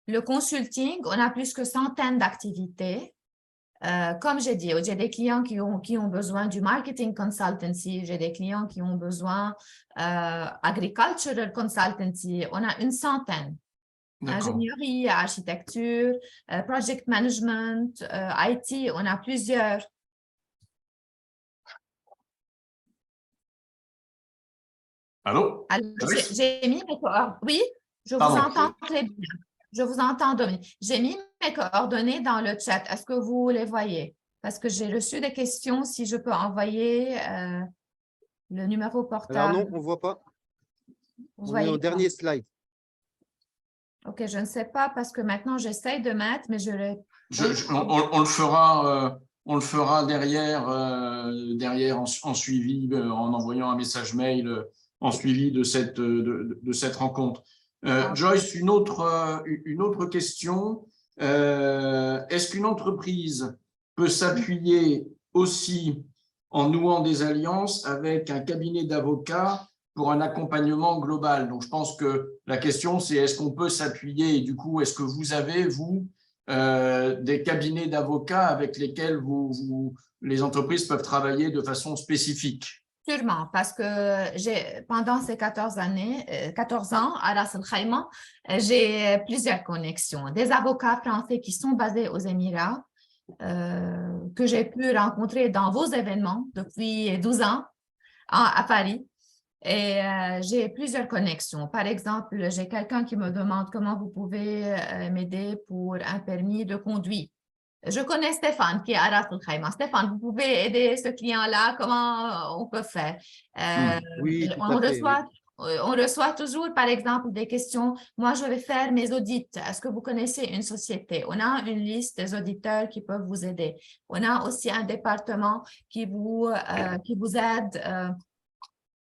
Le consulting, on a plus que centaines d'activités. Comme j'ai dit, j'ai des clients qui ont besoin du marketing consultancy, j'ai des clients qui ont besoin agricultural consultancy. On a une centaine. Ingénierie, architecture, project management, IT, on a plusieurs. Allô? J'ai mis mes coordonnées. Oui, je vous entends très bien. Je vous entends, Dominique. J'ai mis mes coordonnées dans le chat. Est-ce que vous les voyez? Parce que j'ai reçu des questions si je peux envoyer le numéro portable. Alors non, on ne voit pas. On est au dernier slide. OK, je ne sais pas parce que maintenant, j'essaye de mettre, mais on le fera derrière en suivi, en envoyant un message mail en suivi de cette rencontre. Joyce, une autre question. Est-ce qu'une entreprise peut s'appuyer aussi en nouant des alliances avec un cabinet d'avocats pour un accompagnement global? Donc, je pense que la question, c'est est-ce qu'on peut s'appuyer et du coup, est-ce que vous avez, vous, des cabinets d'avocats avec lesquels les entreprises peuvent travailler de façon spécifique? Sûrement, parce que pendant ces 14 ans à Ras Al Khaimah, j'ai plusieurs connexions. Des avocats français qui sont basés aux Émirats, que j'ai pu rencontrer dans vos événements depuis 12 ans à Paris. Et j'ai plusieurs connexions. Par exemple, j'ai quelqu'un qui me demande comment vous pouvez m'aider pour un permis de conduire. Je connais Stéphane qui est à Ras Al Khaimah. Stéphane, vous pouvez aider ce client-là? Comment on peut faire? Oui, tout On à fait. Oui. reçoit toujours, par exemple, des questions. Moi, je vais faire mes audits. Est-ce que vous connaissez une société? On a une liste des auditeurs qui peuvent vous aider. On a aussi un département qui vous aide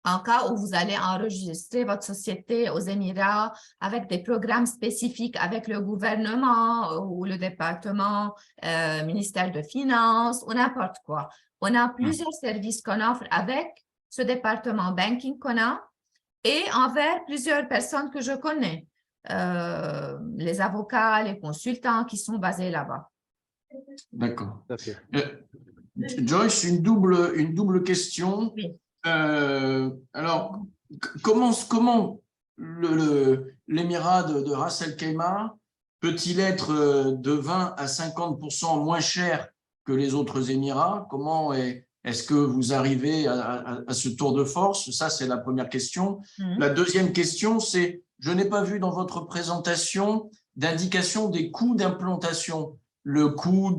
en cas où vous allez enregistrer votre société aux Émirats avec des programmes spécifiques avec le gouvernement ou le département, ministère de Finances ou n'importe quoi. On a plusieurs services qu'on offre avec ce département banking qu'on a et envers plusieurs personnes que je connais, les avocats, les consultants qui sont basés là-bas. D'accord. Tout à fait. Joyce, une double question. Oui. Alors, comment l'émirat de Ras Al Khaimah peut-il être de 20 à 50% moins cher que les autres émirats? Comment est-ce que vous arrivez à ce tour de force? Ça, c'est la première question. La deuxième question, c'est, je n'ai pas vu dans votre présentation d'indication des coûts d'implantation. Le coût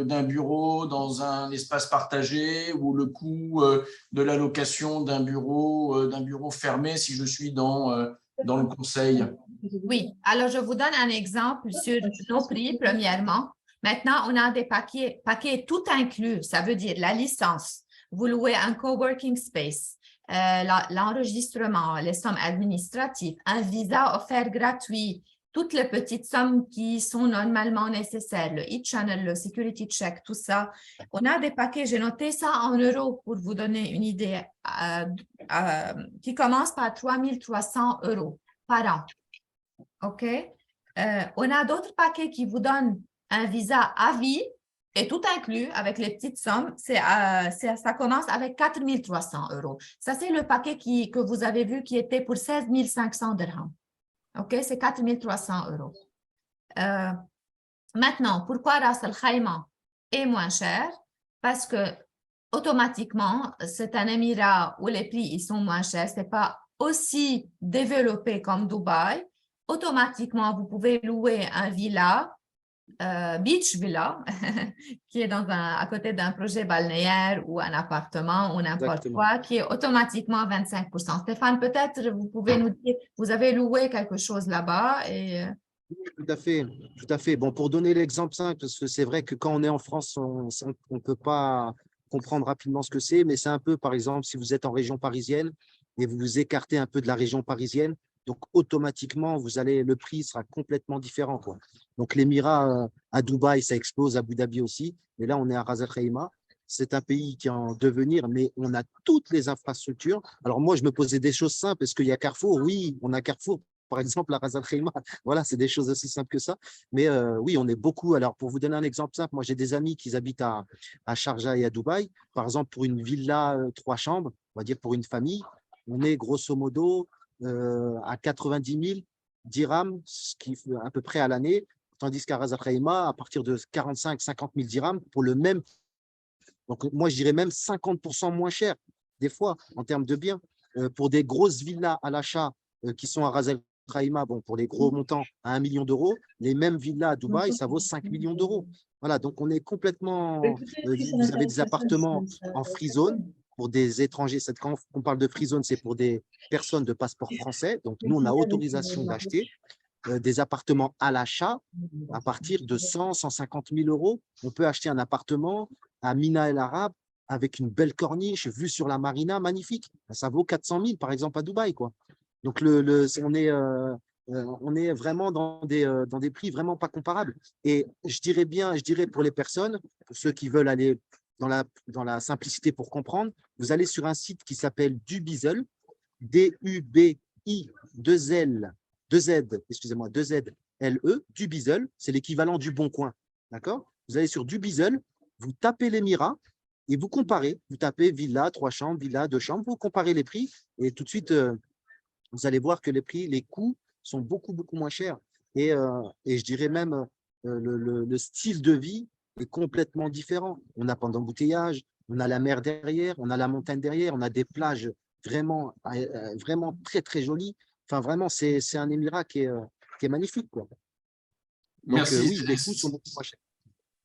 d'un bureau dans un espace partagé ou le coût de la location d'un bureau fermé si je suis dans le conseil. Oui, alors je vous donne un exemple sur nos prix, premièrement. Maintenant, on a des paquets tout inclus, ça veut dire la licence. Vous louez un coworking space, l'enregistrement, les sommes administratives, un visa offert gratuit, toutes les petites sommes qui sont normalement nécessaires, le e-channel, le security check, tout ça. On a des paquets, j'ai noté ça en euros pour vous donner une idée, qui commence par 3 300 € par an. OK? On a d'autres paquets qui vous donnent un visa à vie et tout inclus avec les petites sommes. Ça commence avec 4 300 €. Ça, c'est le paquet que vous avez vu qui était pour 16 500 dirhams. OK? C'est 4 300 €. Maintenant, pourquoi Ras Al Khaimah est moins cher? Parce que automatiquement, c'est un émirat où les prix ils sont moins chers. Ce n'est pas aussi développé comme Dubaï. Automatiquement, vous pouvez louer un villa, beach villa, qui est à côté d'un projet balnéaire ou un appartement ou n'importe quoi, qui est automatiquement 25%. Stéphane, peut-être vous pouvez nous dire, vous avez loué quelque chose là-bas et… Tout à fait, tout à fait. Bon, pour donner l'exemple simple, parce que c'est vrai que quand on est en France, on ne peut pas comprendre rapidement ce que c'est, mais c'est un peu, par exemple, si vous êtes en région parisienne et vous vous écartez un peu de la région parisienne, donc automatiquement, le prix sera complètement différent, quoi. Donc l'émirat à Dubaï, ça explose, à Abu Dhabi aussi, et là, on est à Ras Al Khaimah. C'est un pays qui est en devenir, mais on a toutes les infrastructures. Alors moi, je me posais des choses simples. Est-ce qu'il y a Carrefour? Oui, on a Carrefour. Par exemple, à Ras Al Khaimah, voilà, c'est des choses aussi simples que ça. Mais oui, on est beaucoup. Alors, pour vous donner un exemple simple, moi, j'ai des amis qui habitent à Sharjah et à Dubaï. Par exemple, pour une villa 3 chambres, on va dire pour une famille, on est grosso modo à 90 000 dirhams, ce qui fait à peu près à l'année, tandis qu'à Ras Al Khaimah, à partir de 45-50 000 dirhams pour le même. Donc, moi, je dirais même 50% moins cher, des fois, en termes de biens. Pour des grosses villas à l'achat qui sont à Ras Al Khaimah, bon, pour les gros montants à 1 million d'euros, les mêmes villas à Dubaï, ça vaut 5 millions d'euros. Voilà, donc on est complètement… vous avez des appartements en free zone pour des étrangers. Quand on parle de free zone, c'est pour des personnes de passeport français. Donc nous, on a autorisation d'acheter des appartements à l'achat à partir de 100, 150 000 €. On peut acheter un appartement à Mina El Arab avec une belle corniche, vue sur la marina, magnifique. Ça vaut 400 000, par exemple, à Dubaï, quoi. Donc, on est vraiment dans des prix vraiment pas comparables. Et je dirais pour les personnes, pour ceux qui veulent aller dans la simplicité pour comprendre, vous allez sur un site qui s'appelle Dubizzle, D-U-B-I-2-Z-L-E, Dubizzle, c'est l'équivalent du Bon Coin. D'accord? Vous allez sur Dubizzle, vous tapez l'émirat et vous comparez. Vous tapez villa, 3 chambres, villa, 2 chambres, vous comparez les prix et tout de suite, vous allez voir que les coûts sont beaucoup, beaucoup moins chers. Et je dirais même le style de vie est complètement différent. On n'a pas d'embouteillage, on a la mer derrière, on a la montagne derrière, on a des plages vraiment, vraiment très, très jolies. Enfin, vraiment, c'est un émirat qui est magnifique, quoi. Donc, Merci. oui, les coûts sont beaucoup moins chers.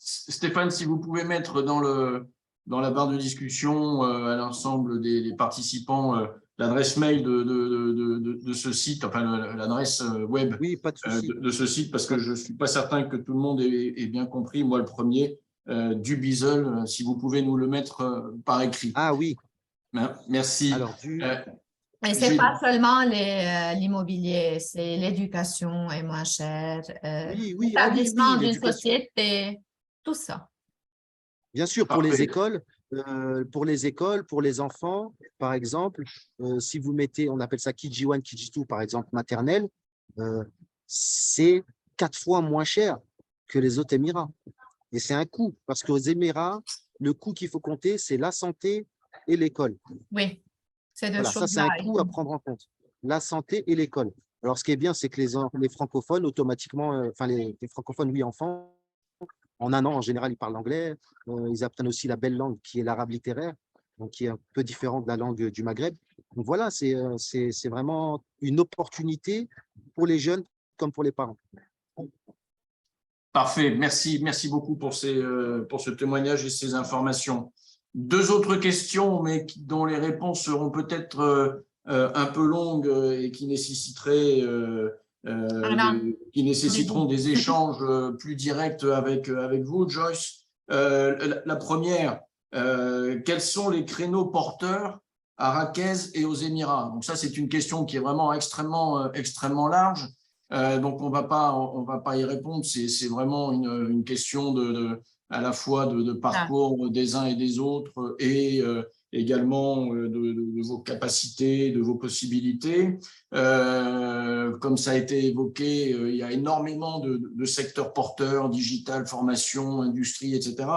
Stéphane, si vous pouvez mettre dans la barre de discussion à l'ensemble des participants l'adresse mail de ce site, enfin l'adresse web Oui, pas de souci. de ce site, parce que je ne suis pas certain que tout le monde ait bien compris, moi le premier, du Bizzle, si vous pouvez nous le mettre par écrit. Ah oui, Merci. alors Et ce n'est pas seulement l'immobilier, c'est l'éducation est moins chère, oui, l'établissement d'une l'éducation. société, tout ça. Bien sûr, pour les écoles, pour les enfants, par exemple, si vous mettez, on appelle ça KG1, KG2, par exemple, maternelle, c'est 4 fois moins cher que les autres Émirats. Et c'est un coût, parce qu'aux Émirats, le coût qu'il faut compter, c'est la santé et l'école. Oui, ces deux Voilà, ça, c'est un choses-là. coût à prendre en compte. La santé et l'école. Alors, ce qui est bien, c'est que les francophones, automatiquement, enfin, les francophones, oui, enfants, en un an, en général, ils parlent anglais. Ils apprennent aussi la belle langue qui est l'arabe littéraire, donc qui est un peu différent de la langue du Maghreb. Donc voilà, c'est vraiment une opportunité pour les jeunes comme pour les parents. Parfait, merci beaucoup pour ce témoignage et ces informations. Deux autres questions, mais dont les réponses seront peut-être un peu longues et qui nécessiteront des échanges plus directs avec vous, Joyce. La première, quels sont les créneaux porteurs à Rakez et aux Émirats? Donc ça, c'est une question qui est vraiment extrêmement large. Donc, on va pas y répondre. C'est vraiment une question à la fois de parcours des uns et des autres et également de vos capacités, de vos possibilités. Comme ça a été évoqué, il y a énormément de secteurs porteurs, digital, formation, industrie, etc.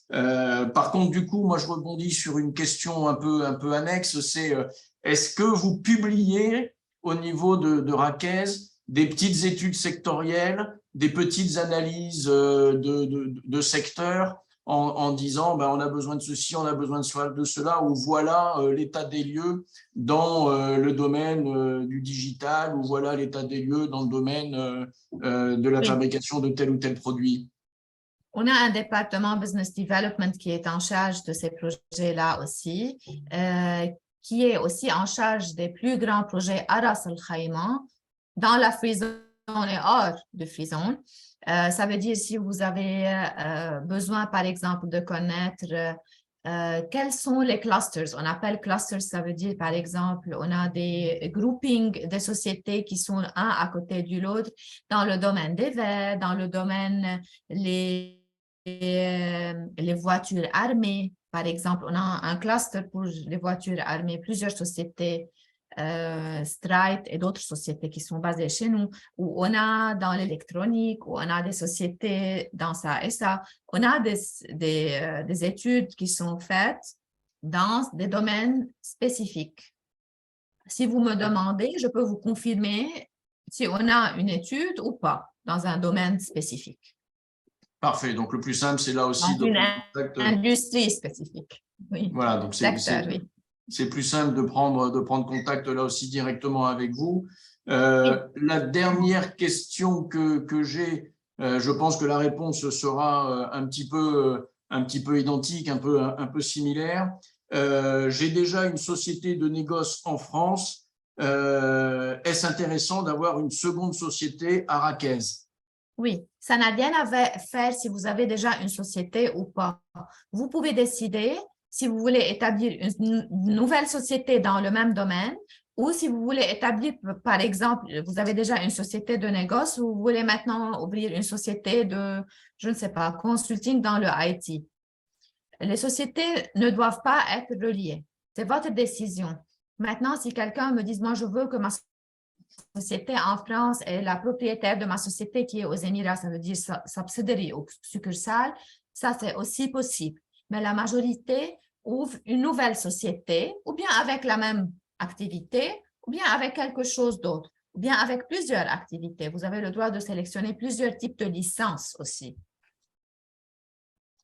Par contre, du coup, moi, je rebondis sur une question un peu annexe. C'est est-ce que vous publiez au niveau de Rakez des petites études sectorielles, des petites analyses de secteurs en disant on a besoin de ceci, on a besoin de cela, ou voilà l'état des lieux dans le domaine du digital, ou voilà l'état des lieux dans le domaine de la fabrication de tel ou tel produit. On a un département Business Development qui est en charge de ces projets-là aussi, qui est aussi en charge des plus grands projets à Ras Al Khaimah, dans la free zone et hors de free zone. Ça veut dire si vous avez besoin, par exemple, de connaître quels sont les clusters. On appelle clusters, ça veut dire, par exemple, on a des groupings de sociétés qui sont un à côté de l'autre dans le domaine des verres, dans le domaine les voitures armées. Par exemple, on a un cluster pour les voitures armées, plusieurs sociétés, Strite et d'autres sociétés qui sont basées chez nous, où on a dans l'électronique, où on a des sociétés dans ça et ça. On a des études qui sont faites dans des domaines spécifiques. Si vous me demandez, je peux vous confirmer si on a une étude ou pas dans un domaine spécifique. Parfait. Donc, le plus simple, c'est là aussi dans une industrie spécifique. Oui. Voilà, donc c'est plus simple de prendre contact là aussi directement avec vous. La dernière question que j'ai, je pense que la réponse sera un petit peu identique, un peu similaire. J'ai déjà une société de négoce en France. Est-ce intéressant d'avoir une seconde société à Rakez? Oui, ça n'a rien à faire si vous avez déjà une société ou pas. Vous pouvez décider si vous voulez établir une nouvelle société dans le même domaine ou si vous voulez établir, par exemple, vous avez déjà une société de négoce ou vous voulez maintenant ouvrir une société de, je ne sais pas, consulting dans le IT. Les sociétés ne doivent pas être reliées. C'est votre décision. Maintenant, si quelqu'un me dit, moi, je veux que ma société en France est la propriétaire de ma société qui est aux Émirats, ça veut dire subsidiary ou succursale, ça c'est aussi possible. Mais la majorité ouvre une nouvelle société ou bien avec la même activité ou bien avec quelque chose d'autre ou bien avec plusieurs activités. Vous avez le droit de sélectionner plusieurs types de licences aussi.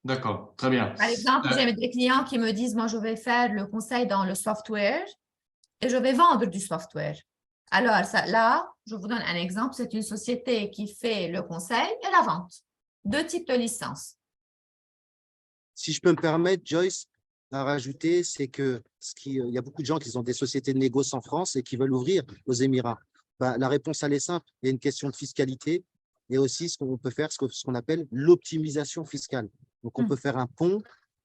D'accord, très bien. Par exemple, j'ai des clients qui me disent, moi je vais faire le conseil dans le software et je vais vendre du software. Alors, là, je vous donne un exemple. C'est une société qui fait le conseil et la vente. Deux types de licences. Si je peux me permettre, Joyce, à rajouter, c'est que il y a beaucoup de gens qui ont des sociétés de négoce en France et qui veulent ouvrir aux Émirats. Ben, la réponse, elle est simple. Il y a une question de fiscalité et aussi ce qu'on peut faire, ce qu'on appelle l'optimisation fiscale. Donc, on peut faire un pont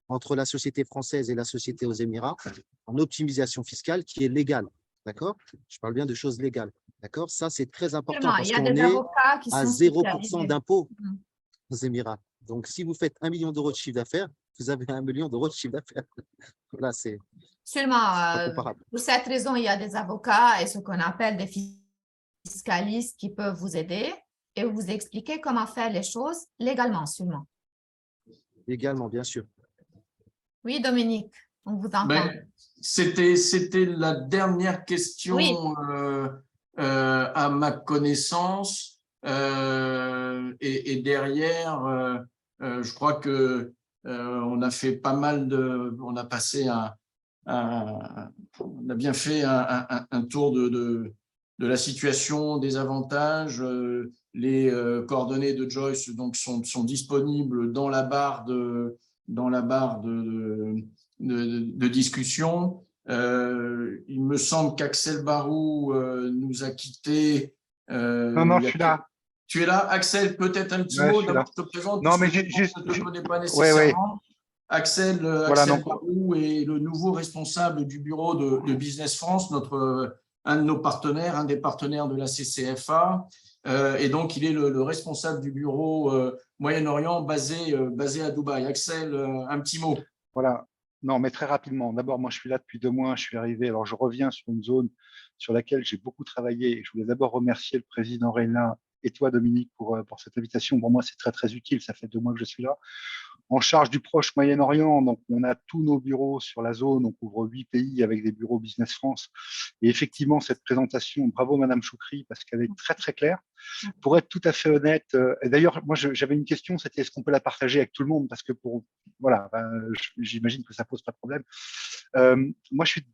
entre la société française et la société aux Émirats en optimisation fiscale qui est légale. D'accord? Je parle bien de choses légales. D'accord? Ça, c'est très important Absolument. parce Il y a qu'on des est avocats qui à sont 0% spécialisés. d'impôt Mhm. aux Émirats. Donc, si vous faites 1 million d'euros de chiffre d'affaires, vous avez 1 million d'euros de chiffre d'affaires. Là, c'est Seulement, pas comparable. pour cette raison, il y a des avocats et ce qu'on appelle des fiscalistes qui peuvent vous aider et vous expliquer comment faire les choses légalement seulement. Légalement, bien sûr. Oui, Dominique, on vous entend. Ben, c'était la dernière question Oui. à ma connaissance. Et derrière, je crois que on a fait pas mal on a passé on a bien fait un tour de la situation, des avantages. Les coordonnées de Joyce donc sont disponibles dans la barre de discussion. Il me semble qu'Axel Barou nous a quittés. Non, je suis là. Tu es là, Axel, peut-être un petit Ouais, mot. je suis D'abord, là. je te présente, Non, mais puisque je ne te connais pas ouais. nécessairement. Axel Voilà, donc, Barou est le nouveau responsable du bureau de Business France, un de nos partenaires, un des partenaires de la CCFA. Et donc, il est le responsable du bureau Moyen-Orient basé à Dubaï. Axel, un petit mot. voilà. Non, mais très rapidement. D'abord, moi, je suis là depuis 2 mois. Je suis arrivé. Alors, je reviens sur une zone sur laquelle j'ai beaucoup travaillé. Je voulais d'abord remercier le président Reina et toi, Dominique, pour cette invitation. Pour moi, c'est très, très utile. Ça fait 2 mois que je suis là. En charge du Proche Moyen-Orient, donc on a tous nos bureaux sur la zone, on couvre 8 pays avec des bureaux Business France. Et effectivement, cette présentation, bravo Madame Choukri, parce qu'elle est très très claire. Pour être tout à fait honnête, et d'ailleurs, moi j'avais une question, c'était est-ce qu'on peut la partager avec tout le monde, parce que voilà, j'imagine que ça pose pas de problème. Moi, je suis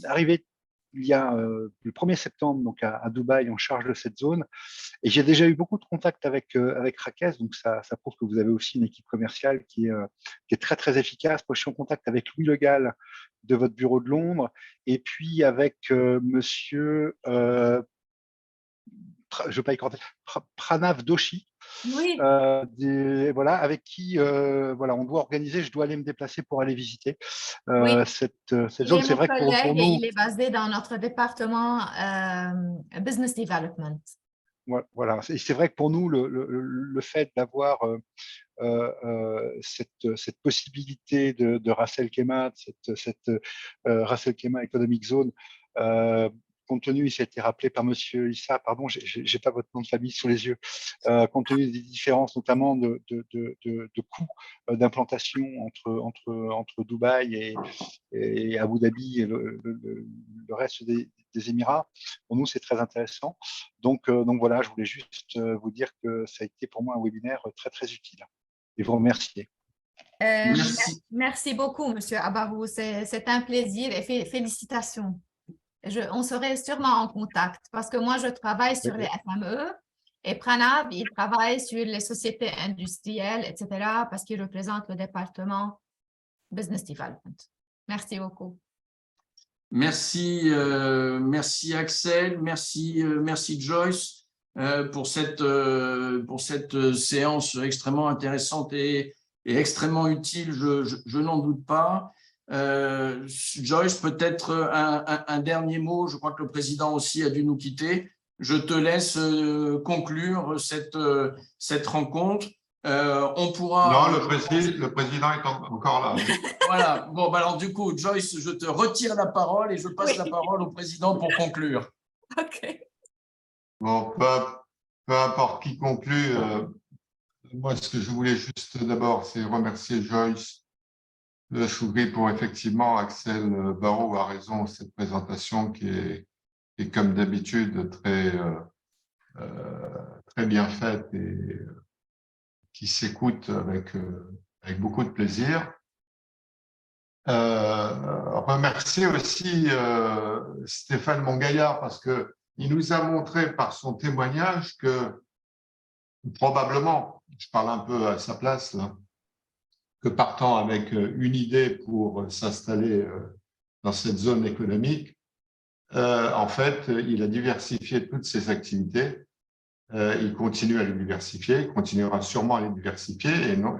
arrivé il y a le 1er septembre donc à Dubaï en charge de cette zone. Et j'ai déjà eu beaucoup de contacts avec Rakes, donc ça prouve que vous avez aussi une équipe commerciale qui est très très efficace. Moi, je suis en contact avec Louis Legal de votre bureau de Londres, et puis avec Monsieur, je ne vais pas y compter, Pranav Doshi. Oui. Voilà, avec qui voilà, on doit organiser, je dois aller me déplacer pour aller visiter Oui. cette Il zone. est C'est mon vrai que pour collègue et nous, il est basé dans notre département Business Development. voilà, c'est vrai que pour nous, le fait d'avoir cette possibilité de Ras El Kheimah, cette Ras El Kheimah Economic Zone, compte tenu, ça a été rappelé par Monsieur Issa, pardon, j'ai pas votre nom de famille sous les yeux, compte tenu des différences notamment de coûts d'implantation entre Dubaï et Abu Dhabi et le reste des Émirats, pour nous c'est très intéressant. Donc voilà, je voulais juste vous dire que ça a été pour moi un webinaire très très utile. Et vous remercier. Merci beaucoup, Monsieur Abarou. C'est un plaisir et félicitations. On serait sûrement en contact parce que moi, je travaille sur les FME et Pranav, il travaille sur les sociétés industrielles, etc., parce qu'il représente le département Business Development. Merci beaucoup. Merci Axel, merci Joyce pour cette séance extrêmement intéressante et extrêmement utile, je n'en doute pas. Joyce, peut-être un dernier mot, je crois que le président aussi a dû nous quitter. Je te laisse conclure cette rencontre. On pourra… Non, le président est encore là. Voilà. Bon, alors du coup, Joyce, je te retire la parole et je passe la parole au président pour conclure. OK. Bon, peu importe qui conclut. Moi, ce que je voulais juste d'abord, c'est remercier Joyce Choukri pour effectivement, Axel Barou a raison, cette présentation qui est comme d'habitude très bien faite et qui s'écoute avec beaucoup de plaisir. Remercier aussi Stéphane Mongaillard parce qu'il nous a montré par son témoignage que probablement, je parle un peu à sa place là, partant avec une idée pour s'installer dans cette zone économique, en fait, il a diversifié toutes ses activités. Il continue à les diversifier, il continuera sûrement à les diversifier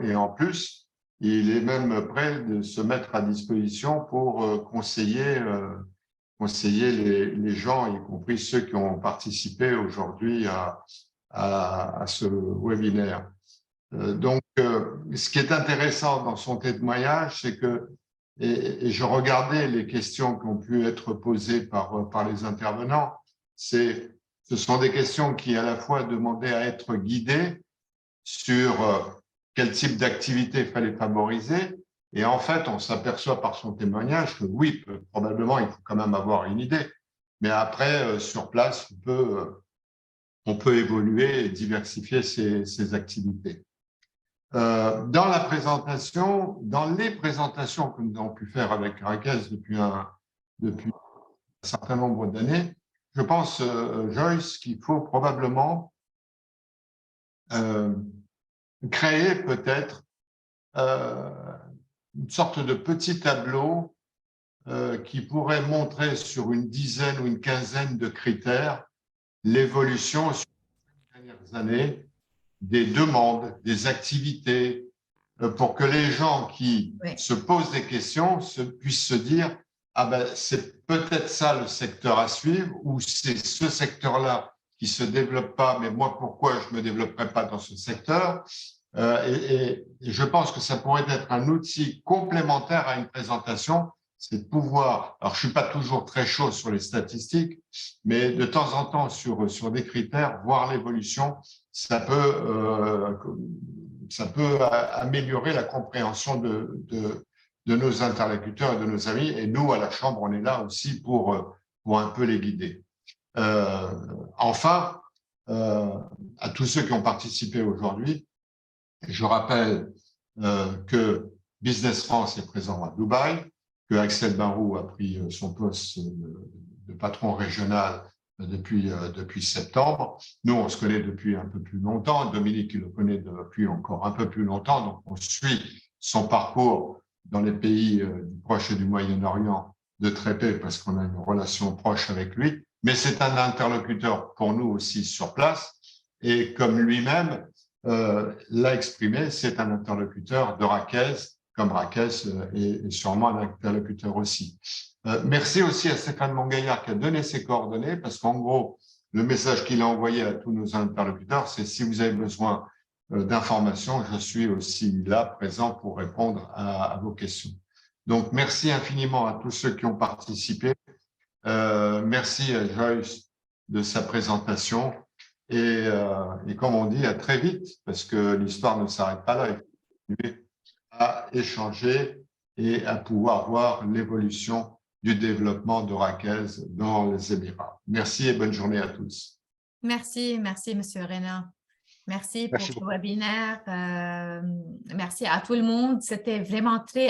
et en plus, il est même prêt de se mettre à disposition pour conseiller les gens, y compris ceux qui ont participé aujourd'hui à ce webinaire. Donc, ce qui est intéressant dans son témoignage, c'est que, et je regardais les questions qui ont pu être posées par les intervenants, ce sont des questions qui à la fois demandaient à être guidées sur quel type d'activité il fallait favoriser. Et en fait, on s'aperçoit par son témoignage que oui, probablement, il faut quand même avoir une idée. Mais après, sur place, on peut évoluer et diversifier ses activités. Dans les présentations que nous avons pu faire avec Raquel depuis un certain nombre d'années, je pense, Joyce, qu'il faut probablement créer peut-être une sorte de petit tableau qui pourrait montrer sur une dizaine ou une quinzaine de critères l'évolution sur les dernières années des demandes, des activités, pour que les gens qui se posent des questions puissent se dire « Ah ben, c'est peut-être ça le secteur à suivre » ou « c'est ce secteur-là qui ne se développe pas, mais moi, pourquoi je ne me développerai pas dans ce secteur ?» Et je pense que ça pourrait être un outil complémentaire à une présentation, c'est de pouvoir, alors je ne suis pas toujours très chaud sur les statistiques, mais de temps en temps sur des critères, voir l'évolution, ça peut améliorer la compréhension de nos interlocuteurs et de nos amis. Et nous, à la Chambre, on est là aussi pour un peu les guider. Enfin, à tous ceux qui ont participé aujourd'hui, je rappelle que Business France est présent à Dubaï, que Axel Barou a pris son poste de patron régional depuis septembre. Nous, on se connaît depuis un peu plus longtemps. Dominique, il le connaît depuis encore un peu plus longtemps. Donc, on suit son parcours dans les pays du Proche et du Moyen-Orient de très près parce qu'on a une relation proche avec lui. Mais c'est un interlocuteur pour nous aussi sur place. Et comme lui-même l'a exprimé, c'est un interlocuteur de Raquel, comme Raquel est sûrement un interlocuteur aussi. Merci aussi à Stéphane Mongaillard qui a donné ses coordonnées, parce qu'en gros, le message qu'il a envoyé à tous nos interlocuteurs, c'est si vous avez besoin d'informations, je suis aussi là, présent pour répondre à vos questions. Donc, merci infiniment à tous ceux qui ont participé. Merci à Joyce de sa présentation. Et comme on dit, à très vite, parce que l'histoire ne s'arrête pas là. Il faut continuer à échanger et à pouvoir voir l'évolution du développement de Raquel dans les Émirats. Merci et bonne journée à tous. Merci, Monsieur Renan. Merci pour ce webinaire. Merci à tout le monde. C'était vraiment très